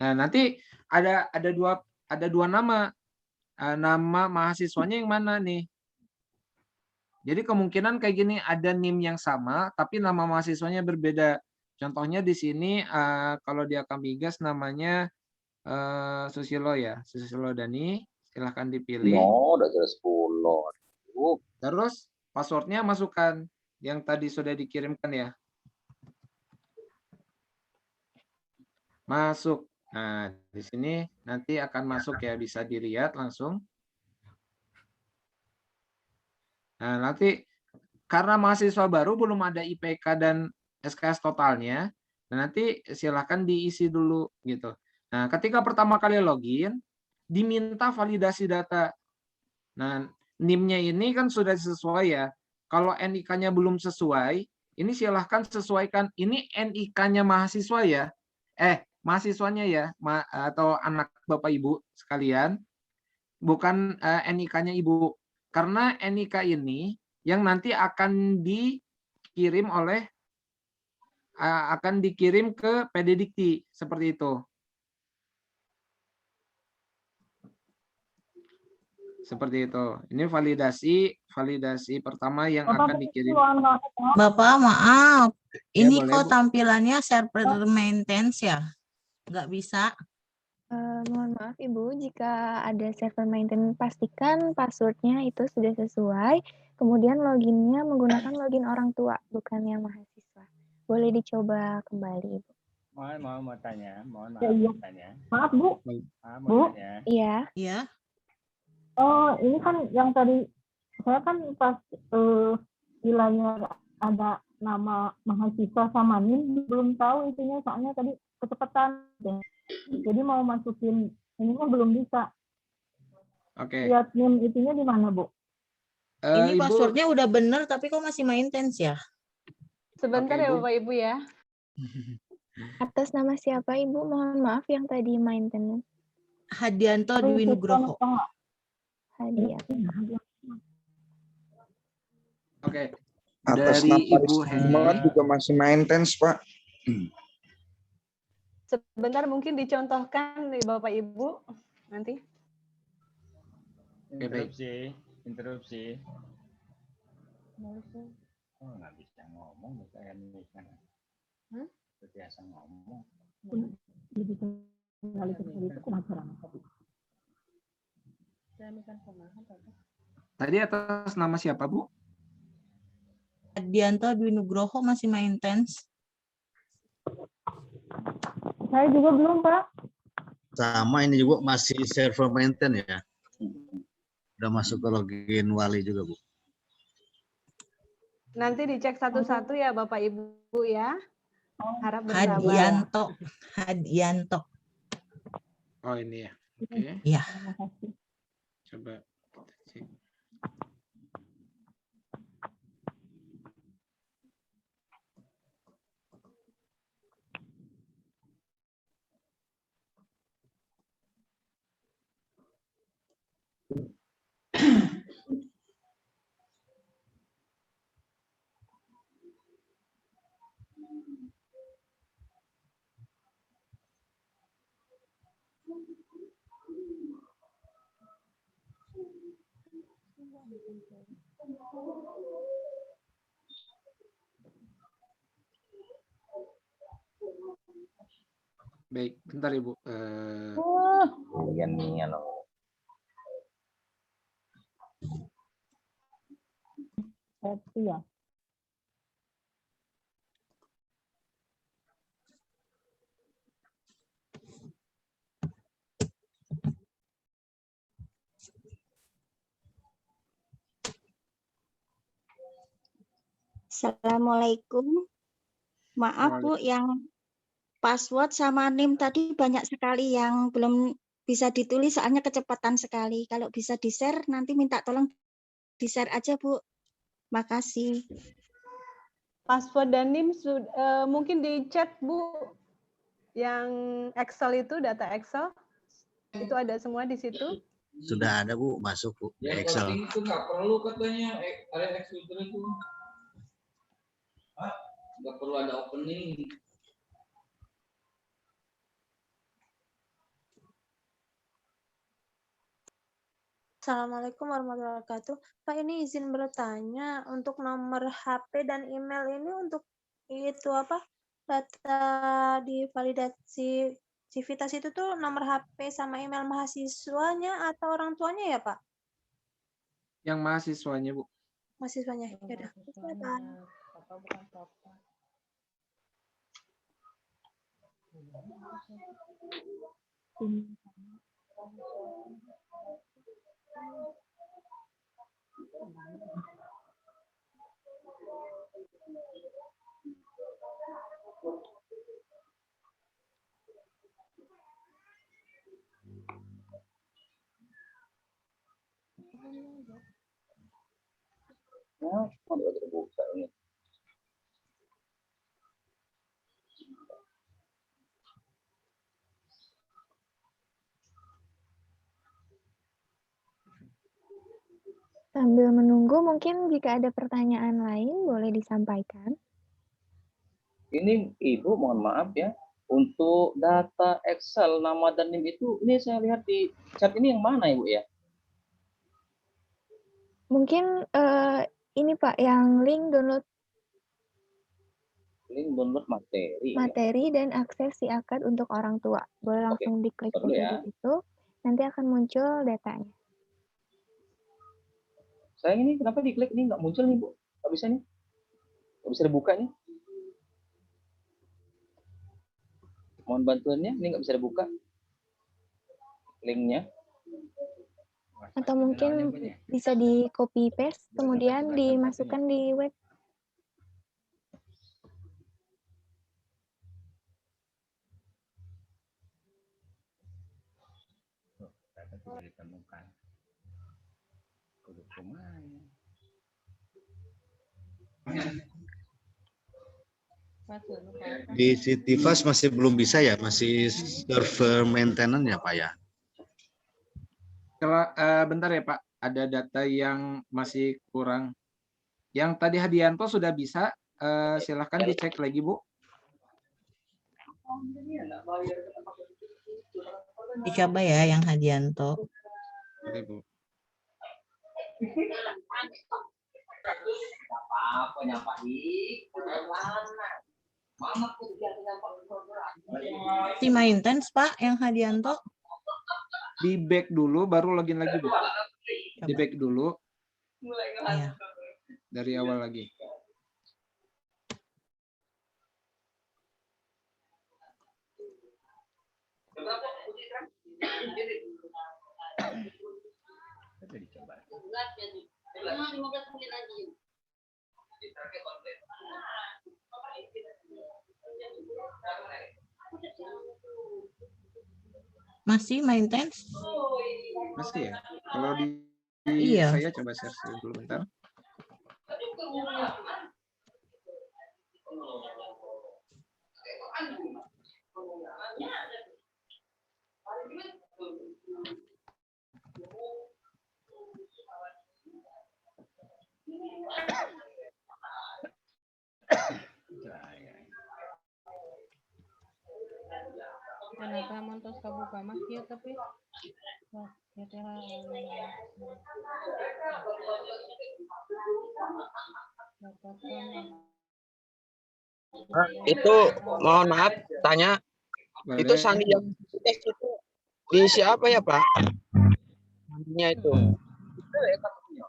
Nah, nanti ada dua nama. Nama mahasiswanya yang mana nih? Jadi kemungkinan kayak gini, ada NIM yang sama tapi nama mahasiswanya berbeda. Contohnya di sini kalau di Akamigas namanya Susilo ya, Susilo Dani, silahkan dipilih. No, udah jelas 10. Terus passwordnya masukkan yang tadi sudah dikirimkan ya. Masuk. Nah, di sini nanti akan masuk ya, bisa dilihat langsung. Nah, nanti karena mahasiswa baru belum ada IPK dan SKS totalnya, nah nanti silahkan diisi dulu gitu. Nah, ketika pertama kali login, diminta validasi data. Nah, NIM-nya ini kan sudah sesuai ya. Kalau NIK-nya belum sesuai, ini silahkan sesuaikan. Ini NIK-nya mahasiswa ya. Mahasiswanya ya, atau anak Bapak Ibu sekalian. Bukan NIK-nya Ibu. Karena NIK ini yang nanti akan dikirim ke PDDikti seperti itu. Seperti itu. Ini validasi pertama yang akan dikirim. Bapak, maaf. Ya, Ini boleh, kok Bu. tampilannya server maintenance ya? Nggak bisa. Mohon maaf Ibu, jika ada server maintenance pastikan passwordnya itu sudah sesuai, kemudian loginnya menggunakan login orang tua, bukan yang mahasiswa. Boleh dicoba kembali Ibu. Mau tanya, mohon maaf Ya, iya. tanya. Maaf Bu. Mau Bu. tanya. Iya. Iya. Oh, ini kan yang tadi saya kan pas wilayah ada nama mahasiswa sama NIM belum tahu isinya, soalnya tadi kecepatan. Jadi mau masukin ini mah belum bisa. Oke. Lihat NIM itunya di mana, Bu? Ini Ibu, passwordnya udah bener, tapi kok masih maintenance ya? Sebentar Oke, ya Bu. Bapak Ibu ya. Atas nama siapa Ibu? Mohon maaf yang tadi maintenance. Hadianto Dwi Nugroho. Hadiah. Oke. Atas Dari nama Ibu Rizky juga masih maintenance, Pak. Sebentar mungkin dicontohkan nih Bapak Ibu nanti. Interupsi. Oh, nggak bisa ngomong, kayak ini kan. Biasa ngomong. Tadi atas nama siapa, Bu? Hadianto Dwi Nugroho masih maintenance. Saya juga belum, Pak. Sama ini juga masih server maintain ya. Udah masuk ke login Wali juga, Bu. Nanti dicek satu-satu ya Bapak Ibu ya. Harap bersabar. Hadianto. Oh ini ya. Oke. Iya. Coba kita cek. Baik, bentar Ibu. Ya. Assalamualaikum. Maaf Bu, yang password sama NIM tadi banyak sekali yang belum bisa ditulis soalnya kecepatan sekali. Kalau bisa di-share nanti minta tolong di-share aja Bu. Makasih. Password dan NIM mungkin di chat Bu. Yang Excel itu data Excel itu ada semua di situ. Sudah ada Bu, masuk Bu di Excel. Itu nggak perlu katanya area Excel itu. Nggak perlu ada opening. Assalamualaikum warahmatullahi wabarakatuh. Pak, ini izin bertanya, untuk nomor HP dan email ini untuk itu apa? Data di validasi Civitas itu tuh nomor HP sama email mahasiswanya atau orang tuanya ya, Pak? Yang mahasiswanya, Bu. Mahasiswanya. Ya udah. Terbuka ini. Sambil menunggu, mungkin jika ada pertanyaan lain boleh disampaikan. Ini Ibu, mohon maaf ya, untuk data Excel nama dan NIM itu, ini saya lihat di chat ini yang mana Ibu ya? Mungkin ini Pak, yang link download materi dan akses si akad untuk orang tua. Boleh langsung diklik ya. itu, nanti akan muncul datanya. Saya ini kenapa diklik ini nggak muncul nih Bu? Nggak bisa nih? Nggak bisa dibuka nih? Mohon bantuannya, ini nggak bisa dibuka linknya. Atau mungkin bisa di copy paste, kemudian dimasukkan di web. Ditemukan. Di Citivas masih belum bisa ya, masih server maintenance ya Pak ya? Kalau bentar ya Pak, ada data yang masih kurang. Yang tadi Hadianto sudah bisa, silahkan dicek lagi Bu. Dicoba ya yang Hadianto. Boleh Bu. Si maintenance Pak yang Hadianto. Di back dulu baru login lagi Bu. Di back dulu. Iya. Dari awal lagi. Masih maintenance? Masih ya? Kalau di Iya. saya coba share dulu bentar. Kenapa montos kabuka mas ya tapi wah Itu mohon maaf tanya, itu Boleh. sandi yang tes itu diisi apa ya Pak? Sandinya itu.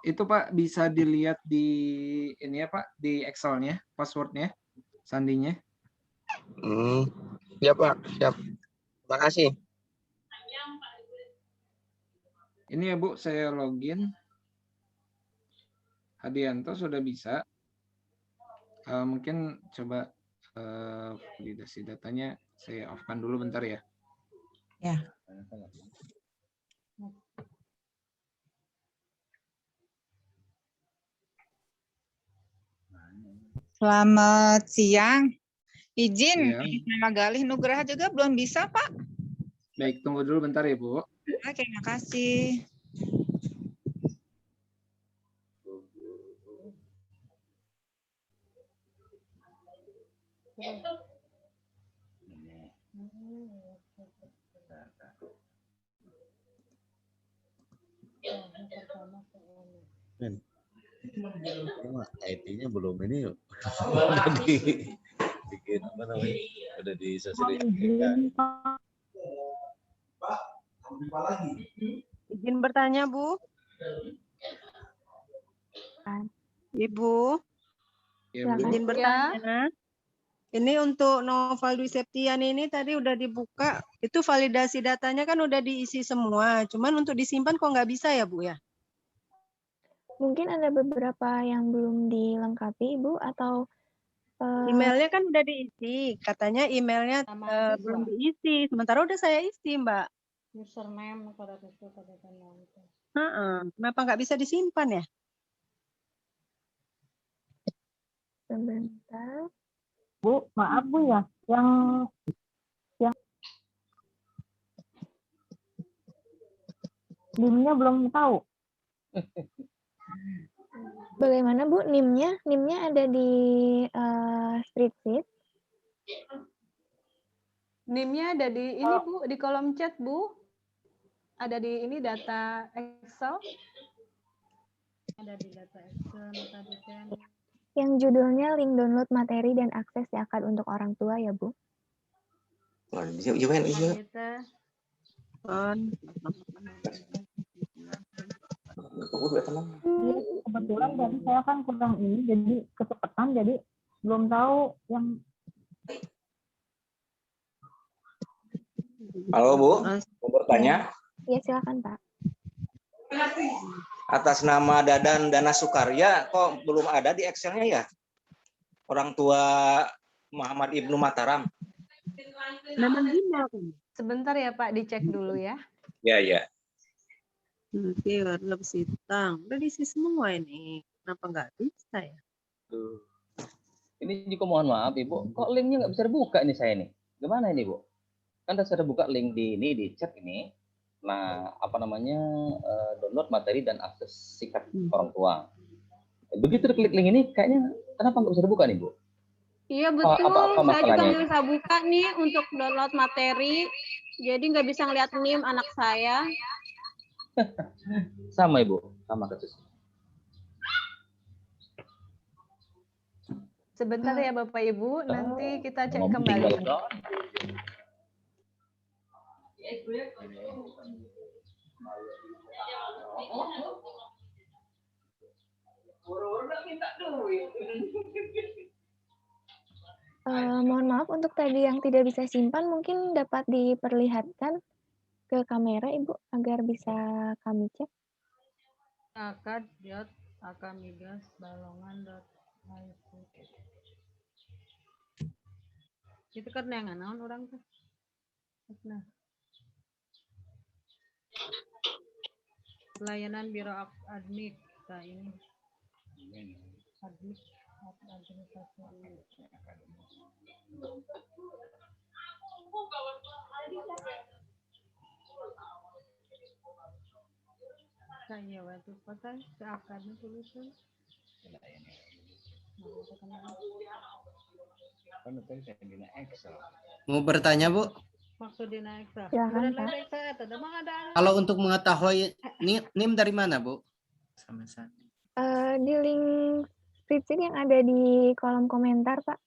Itu Pak bisa dilihat di ini ya Pak, di Excel-nya, password-nya, sandinya. Ya Pak, siap. Terima kasih. Ini ya Bu, saya login. Hadianto sudah bisa. Mungkin coba validasi datanya saya off-kan dulu bentar ya. Ya. Selamat siang. Izin, Iya. nama Galih Nugraha juga belum bisa, Pak. Baik, tunggu dulu bentar ya Bu. Oke, makasih. Men, IT-nya belum ini yuk. Bikin apa namanya? Udah disosialisasikan. Izin bertanya, Bu. Ibu, Ya, Bu. izin bertanya. Ini untuk Noval Dwi Septian ini tadi udah dibuka, itu validasi datanya kan udah diisi semua. Cuman untuk disimpan kok nggak bisa ya, Bu ya? Mungkin ada beberapa yang belum dilengkapi, Ibu, atau Emailnya kan udah diisi, katanya emailnya belum diisi. Sementara udah saya isi, Mbak. username pada itu pada nonton. Kenapa nggak bisa disimpan ya? sebentar. Bu, maaf Bu ya, yang NIM-nya belum tahu. Bagaimana Bu NIM-nya? NIM-nya ada di spreadsheet. NIM-nya ada di ini Bu, di kolom chat Bu. Ada di ini data Excel. Ada di data Excel tadi kan. Yang judulnya link download materi dan akses zakat untuk orang tua ya Bu. Kebetulan jadi saya kan kurang ini, jadi kecepatan, jadi belum tahu yang. Halo Bu, mau bertanya? Ya silakan Pak. Atas nama Dadan Dana Sukarya, kok belum ada di Excel-nya ya? Orang tua Muhammad Ibnu Mataram. Nama Gina kan? Sebentar ya Pak, dicek dulu ya. Ya, ya. Oke, warna Sitang. Udah diisi semua ini. Kenapa nggak bisa ya? Ini juga mohon maaf Ibu, kok linknya nggak bisa dibuka nih saya nih. Gimana ini Bu? Kan saya buka link di ini di chat ini. Nah, apa namanya download materi dan akses sikat orang tua. Begitu klik link ini, kayaknya kenapa nggak bisa dibuka nih Bu? Iya betul, apa saya juga masalahnya? nggak bisa buka nih untuk download materi, jadi nggak bisa ngeliat NIM anak saya. Sama Ibu, sama kasusnya. Sebentar ya Bapak Ibu, nanti kita cek Ngomong kembali. tinggal dong. Mohon maaf untuk tadi yang tidak bisa simpan mungkin dapat diperlihatkan ke kamera Ibu agar bisa kami cek. akad.akamigasbalongan.id. Itu karena yang naon orang tuh. Nah. Pelayanan Biro Admik. Nah ini. Admik. Saya waktu kota seakan tulisan. Mau bertanya, Bu? Maksudnya Excel. Silakan, Beneran Pak. Excel itu ada mah ada. Kalau untuk mengetahui NIM dari mana, Bu? Di link spreadsheet yang ada di kolom komentar, Pak,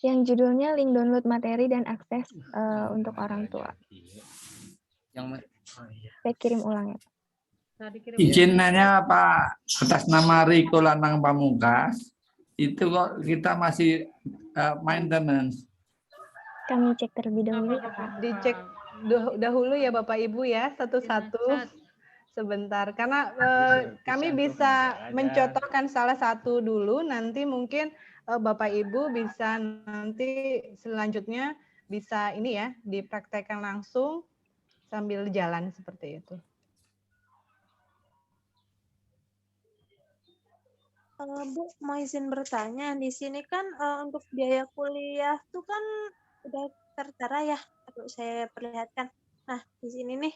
yang judulnya link download materi dan akses untuk orang tua. Saya kirim ulang ya, Pak. Izin nanya Pak, atas nama Riko Lanang Pamungkas, itu kok kita masih maintenance. Kami cek terlebih dahulu ya, Pak. Dicek dahulu ya Bapak Ibu ya, satu-satu sebentar. Karena kami bisa mencotokkan salah satu dulu, nanti mungkin Bapak Ibu bisa nanti selanjutnya bisa ini ya, dipraktekkan langsung sambil jalan seperti itu. Bu, mau izin bertanya, di sini kan untuk biaya kuliah tuh kan udah tertera ya, aduh saya perlihatkan. Nah, di sini nih,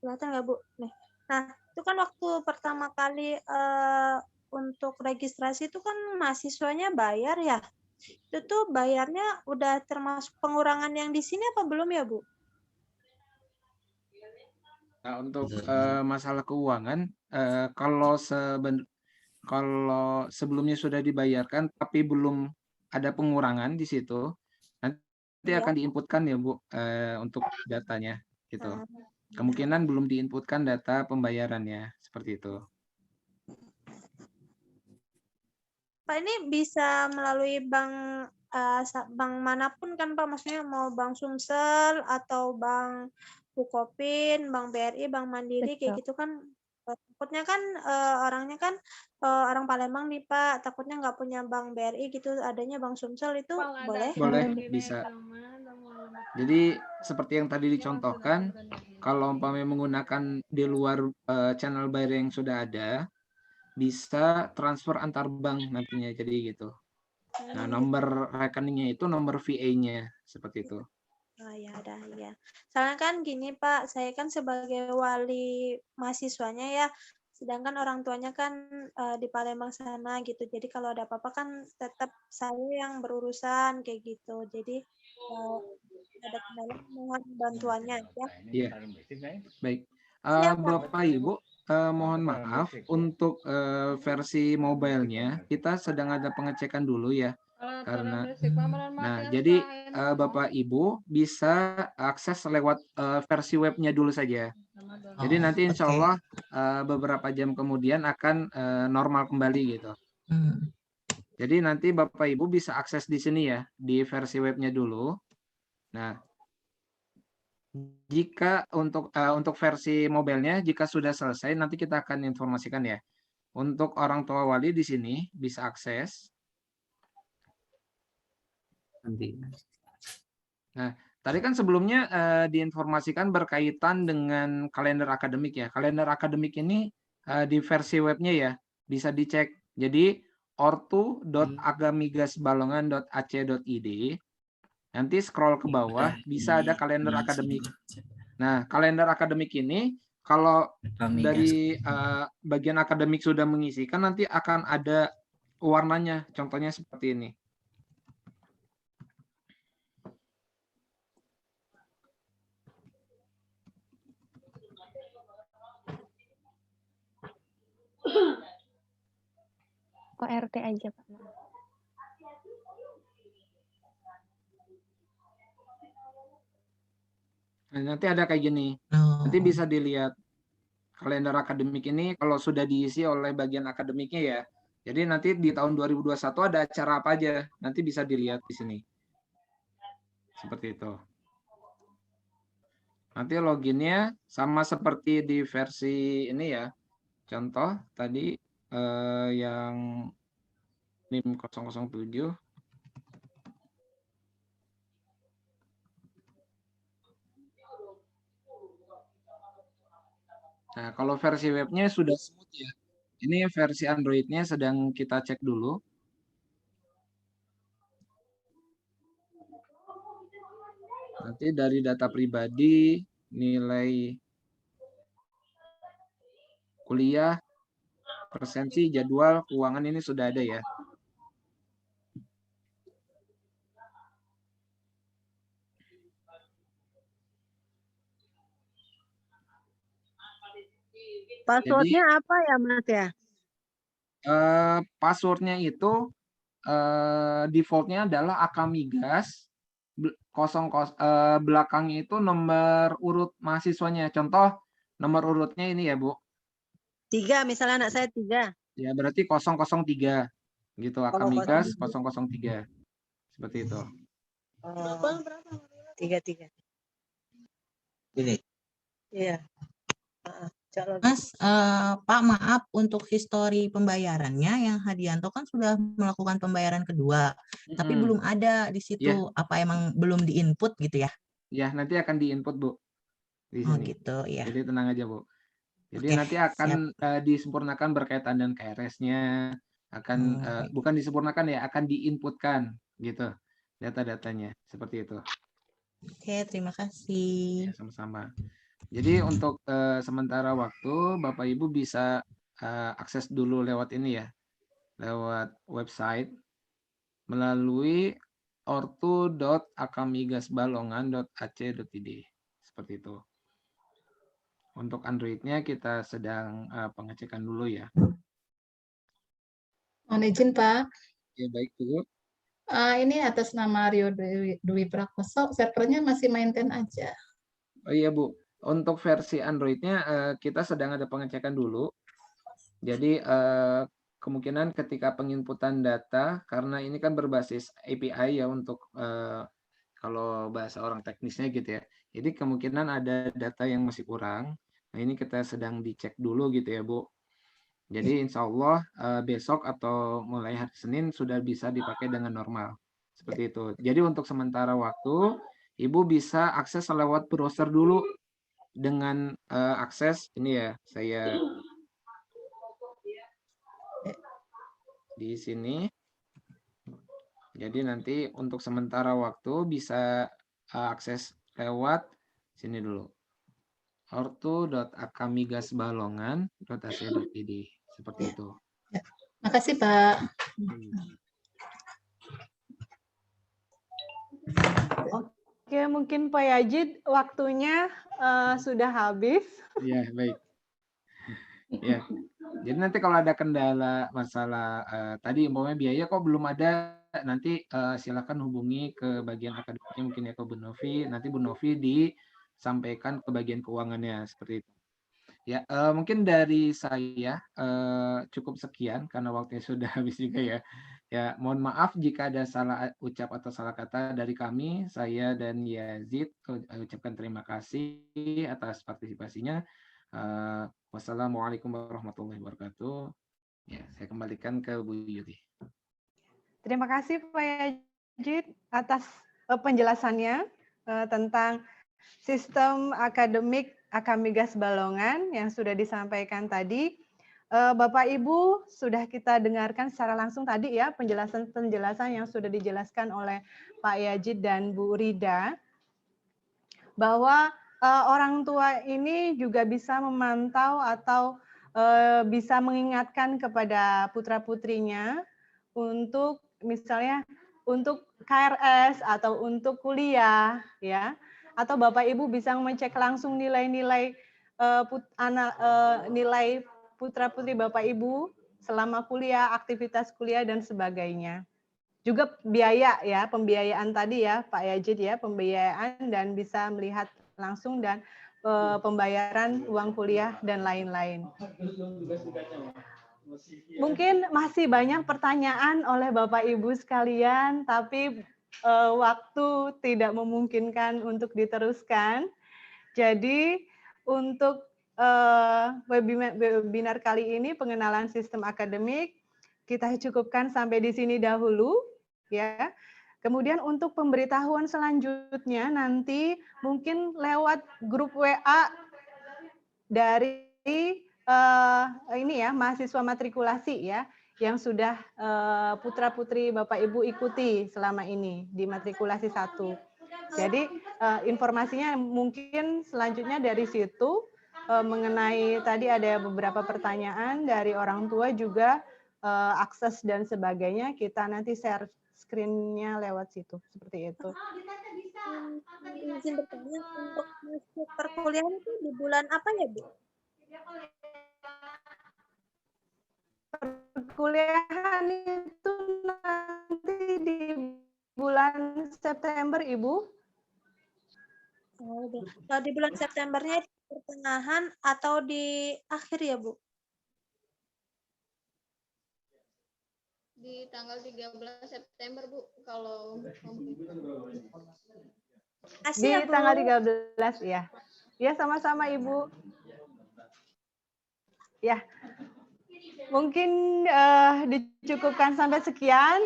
kelihatan nggak Bu? Nih. Nah, itu kan waktu pertama kali untuk registrasi itu kan mahasiswanya bayar ya. Itu tuh bayarnya udah termasuk pengurangan yang di sini apa belum ya Bu? Nah, untuk masalah keuangan, kalau sebelumnya sudah dibayarkan tapi belum ada pengurangan di situ, nanti akan diinputkan ya Bu untuk datanya gitu. Kemungkinan belum diinputkan data pembayarannya seperti itu. Pak, ini bisa melalui bank manapun kan Pak? Maksudnya mau Bank Sumsel atau Bank Bukopin, Bank BRI, Bank Mandiri kayak gitu kan? Takutnya kan orangnya kan orang Palembang nih Pak, takutnya nggak punya Bank BRI gitu, adanya Bank Sumsel itu boleh? Boleh, bisa. Jadi seperti yang tadi dicontohkan, kalau umpamanya menggunakan di luar channel bayar yang sudah ada, bisa transfer antar bank nantinya, jadi gitu. Nah, nomor rekeningnya itu nomor VA-nya, seperti itu. Oh ya, ada ya. Soalnya kan gini Pak, saya kan sebagai wali mahasiswanya ya, sedangkan orang tuanya kan di Palembang sana gitu. Jadi kalau ada apa-apa kan tetap saya yang berurusan kayak gitu. Jadi ada kendala mohon bantuannya ya. Iya. Baik. Bapak Ibu, mohon maaf untuk versi mobile-nya kita sedang ada pengecekan dulu ya. Karena jadi Bapak Ibu bisa akses lewat versi webnya dulu saja. Jadi nanti insya Allah beberapa jam kemudian akan normal kembali gitu. Jadi nanti Bapak Ibu bisa akses di sini ya, di versi webnya dulu. Nah, jika untuk versi mobilenya jika sudah selesai nanti kita akan informasikan ya. Untuk orang tua wali di sini bisa akses. Nanti. Nah, tadi kan sebelumnya diinformasikan berkaitan dengan kalender akademik ya. Kalender akademik ini di versi webnya ya bisa dicek. Jadi ortu.agamigasbalongan.ac.id. Nanti scroll ke bawah bisa ada kalender akademik. Nah, kalender akademik ini kalau dari bagian akademik sudah mengisikan nanti akan ada warnanya. Contohnya seperti ini. ORT aja, Pak. Nah, nanti ada kayak gini. Nanti bisa dilihat kalender akademik ini kalau sudah diisi oleh bagian akademiknya ya. Jadi nanti di tahun 2021 ada acara apa aja. Nanti bisa dilihat di sini. Seperti itu. Nanti loginnya sama seperti di versi ini ya. Contoh tadi yang NIM 007. Nah, kalau versi webnya sudah smooth ya. Ini versi Android-nya sedang kita cek dulu. Nanti dari data pribadi, nilai kuliah, presensi, jadwal, keuangan ini sudah ada ya. Passwordnya apa ya Mas ya? Passwordnya itu defaultnya adalah Akamigas, belakangnya itu nomor urut mahasiswanya. Contoh nomor urutnya ini ya Bu. 3, misalnya anak saya 3. Ya berarti 003 gitu, Akamigas 003 seperti itu. 33. Ini. Iya. Mas, Pak maaf untuk histori pembayarannya yang Hadianto kan sudah melakukan pembayaran kedua, tapi belum ada di situ. Apa emang belum diinput gitu ya? Ya nanti akan diinput Bu di Oh sini. gitu ya. Jadi tenang aja Bu. Jadi Oke, nanti akan disempurnakan berkaitan dengan KRS-nya, akan bukan disempurnakan ya, akan diinputkan gitu data-datanya seperti itu. Oke, terima kasih. Ya, sama-sama. Jadi untuk sementara waktu Bapak Ibu bisa akses dulu lewat ini ya, lewat website melalui ortu.akamigasbalongan.ac.id seperti itu. Untuk Android-nya kita sedang pengecekan dulu ya. Mohon izin Pak. Ya baik Bu. Ini atas nama Rio Dwi Prakoso, servernya masih maintain aja. Oh iya Bu, untuk versi Android-nya kita sedang ada pengecekan dulu. Jadi kemungkinan ketika penginputan data, karena ini kan berbasis API ya untuk kalau bahasa orang teknisnya gitu ya. Jadi kemungkinan ada data yang masih kurang. Nah ini kita sedang dicek dulu gitu ya Bu. Jadi insya Allah besok atau mulai hari Senin sudah bisa dipakai dengan normal. Seperti itu. Jadi untuk sementara waktu, Ibu bisa akses lewat browser dulu dengan akses ini ya, saya di sini. Jadi nanti untuk sementara waktu bisa akses lewat sini dulu. ortu.akamigasbalongan.ac.id seperti itu. Ya. Makasih Pak. Oke, mungkin Pak Yazid waktunya sudah habis. Iya, baik. Ya. Jadi nanti kalau ada kendala masalah tadi umpamanya biaya kok belum ada, nanti silakan hubungi ke bagian akademiknya mungkin ya ke Bu Novi, nanti Bu Novi disampaikan ke bagian keuangannya seperti itu. Ya, mungkin dari saya cukup sekian karena waktunya sudah habis juga ya. Ya, mohon maaf jika ada salah ucap atau salah kata dari kami, saya dan Yazid ucapkan terima kasih atas partisipasinya. Wassalamualaikum warahmatullahi wabarakatuh. Ya, saya kembalikan ke Bu Yuti. Terima kasih Pak Yazid atas penjelasannya tentang sistem akademik Akamigas Balongan yang sudah disampaikan tadi. Bapak Ibu sudah kita dengarkan secara langsung tadi ya penjelasan-penjelasan yang sudah dijelaskan oleh Pak Yazid dan Bu Rida, bahwa orang tua ini juga bisa memantau atau bisa mengingatkan kepada putra-putrinya untuk misalnya untuk KRS atau untuk kuliah ya, atau Bapak Ibu bisa mengecek langsung nilai-nilai nilai putra-putri Bapak Ibu selama kuliah, aktivitas kuliah dan sebagainya. Juga biaya ya, pembiayaan tadi ya Pak Yazid ya, pembiayaan dan bisa melihat langsung dan pembayaran uang kuliah dan lain-lain. Mungkin masih banyak pertanyaan oleh Bapak Ibu sekalian, tapi waktu tidak memungkinkan untuk diteruskan. Jadi untuk webinar kali ini pengenalan sistem akademik kita cukupkan sampai di sini dahulu ya. Kemudian untuk pemberitahuan selanjutnya nanti mungkin lewat grup WA dari ini ya mahasiswa matrikulasi ya yang sudah putra-putri Bapak Ibu ikuti selama ini di matrikulasi 1. Jadi informasinya mungkin selanjutnya dari situ mengenai tadi ada beberapa pertanyaan dari orang tua juga akses dan sebagainya kita nanti share screen-nya lewat situ seperti itu. Izin bertanya untuk masuk perkuliahan itu di bulan apa ya, Bu? Perkuliahan itu nanti di bulan September, Ibu. Oh, kalau di bulan Septembernya itu pertengahan atau di akhir ya, Bu? Di tanggal 13 September, Bu, kalau di tanggal 13 ya. Ya, sama-sama Ibu. Ya. Mungkin dicukupkan sampai sekian.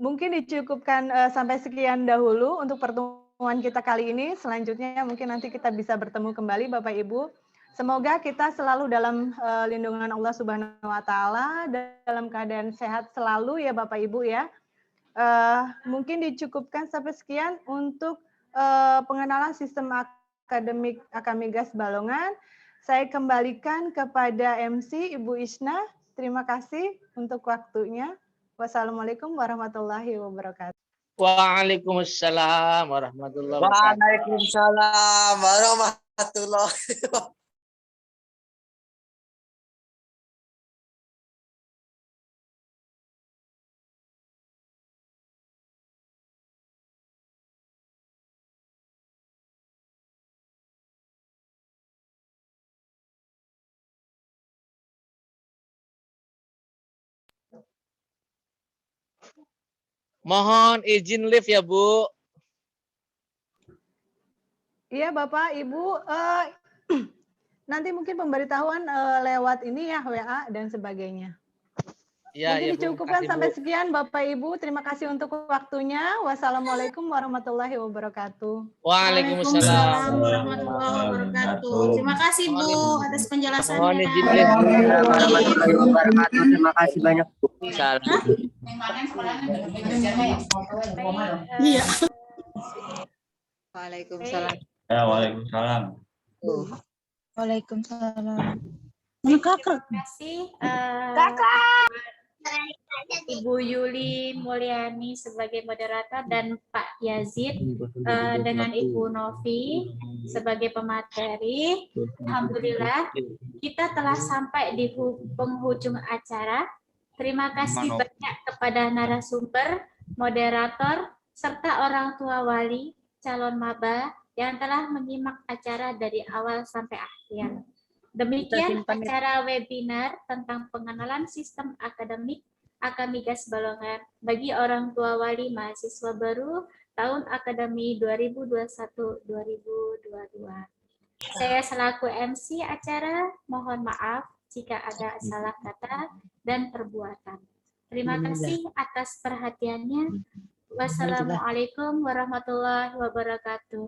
Mungkin dicukupkan sampai sekian dahulu untuk pertemuan kita kali ini. Selanjutnya mungkin nanti kita bisa bertemu kembali Bapak Ibu. Semoga kita selalu dalam lindungan Allah Subhanahu wa taala, dalam keadaan sehat selalu ya Bapak Ibu ya. Mungkin dicukupkan sampai sekian untuk pengenalan sistem akademik Akamigas Balongan. Saya kembalikan kepada MC Ibu Isna. Terima kasih untuk waktunya. Wassalamualaikum warahmatullahi wabarakatuh. Waalaikumsalam warahmatullahi wabarakatuh. Waalaikumsalam warahmatullahi wabarakatuh. Mohon izin live ya, Bu. Iya, Bapak, Ibu. Nanti mungkin pemberitahuan lewat ini ya, WA dan sebagainya. Ya, mungkin ya, dicukupkan Bu. sampai sekian, Bapak, Ibu. Terima kasih untuk waktunya. Wassalamualaikum warahmatullahi wabarakatuh. Waalaikumsalam warahmatullahi wabarakatuh. Terima kasih Bu atas penjelasannya. Mohon izin live. Warahmatullahi wabarakatuh. Terima kasih banyak, Bu. Salam. Iya. Waalaikumsalam. Ya, waalaikumsalam. Waalaikumsalam. Terima kasih Kakak. Ibu Yuli Mulyani sebagai moderator dan Pak Yazid dengan Ibu Novi sebagai pemateri. Alhamdulillah kita telah sampai di penghujung acara. Terima kasih banyak kepada narasumber, moderator, serta orang tua wali, calon maba yang telah menyimak acara dari awal sampai akhir. Demikian acara webinar tentang pengenalan sistem akademik Akamigas Balongan bagi orang tua wali mahasiswa baru tahun akademi 2021-2022. Saya selaku MC acara mohon maaf jika ada salah kata dan perbuatan. Terima kasih atas perhatiannya. Wassalamualaikum warahmatullahi wabarakatuh.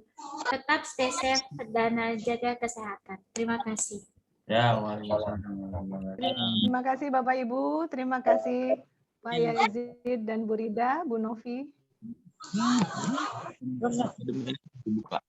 Tetap stay safe dan jaga kesehatan. Terima kasih. Ya, waalaikumsalam. Terima kasih Bapak Ibu, terima kasih Pak Yazid dan Bu Rida, Bu Novi. Buka.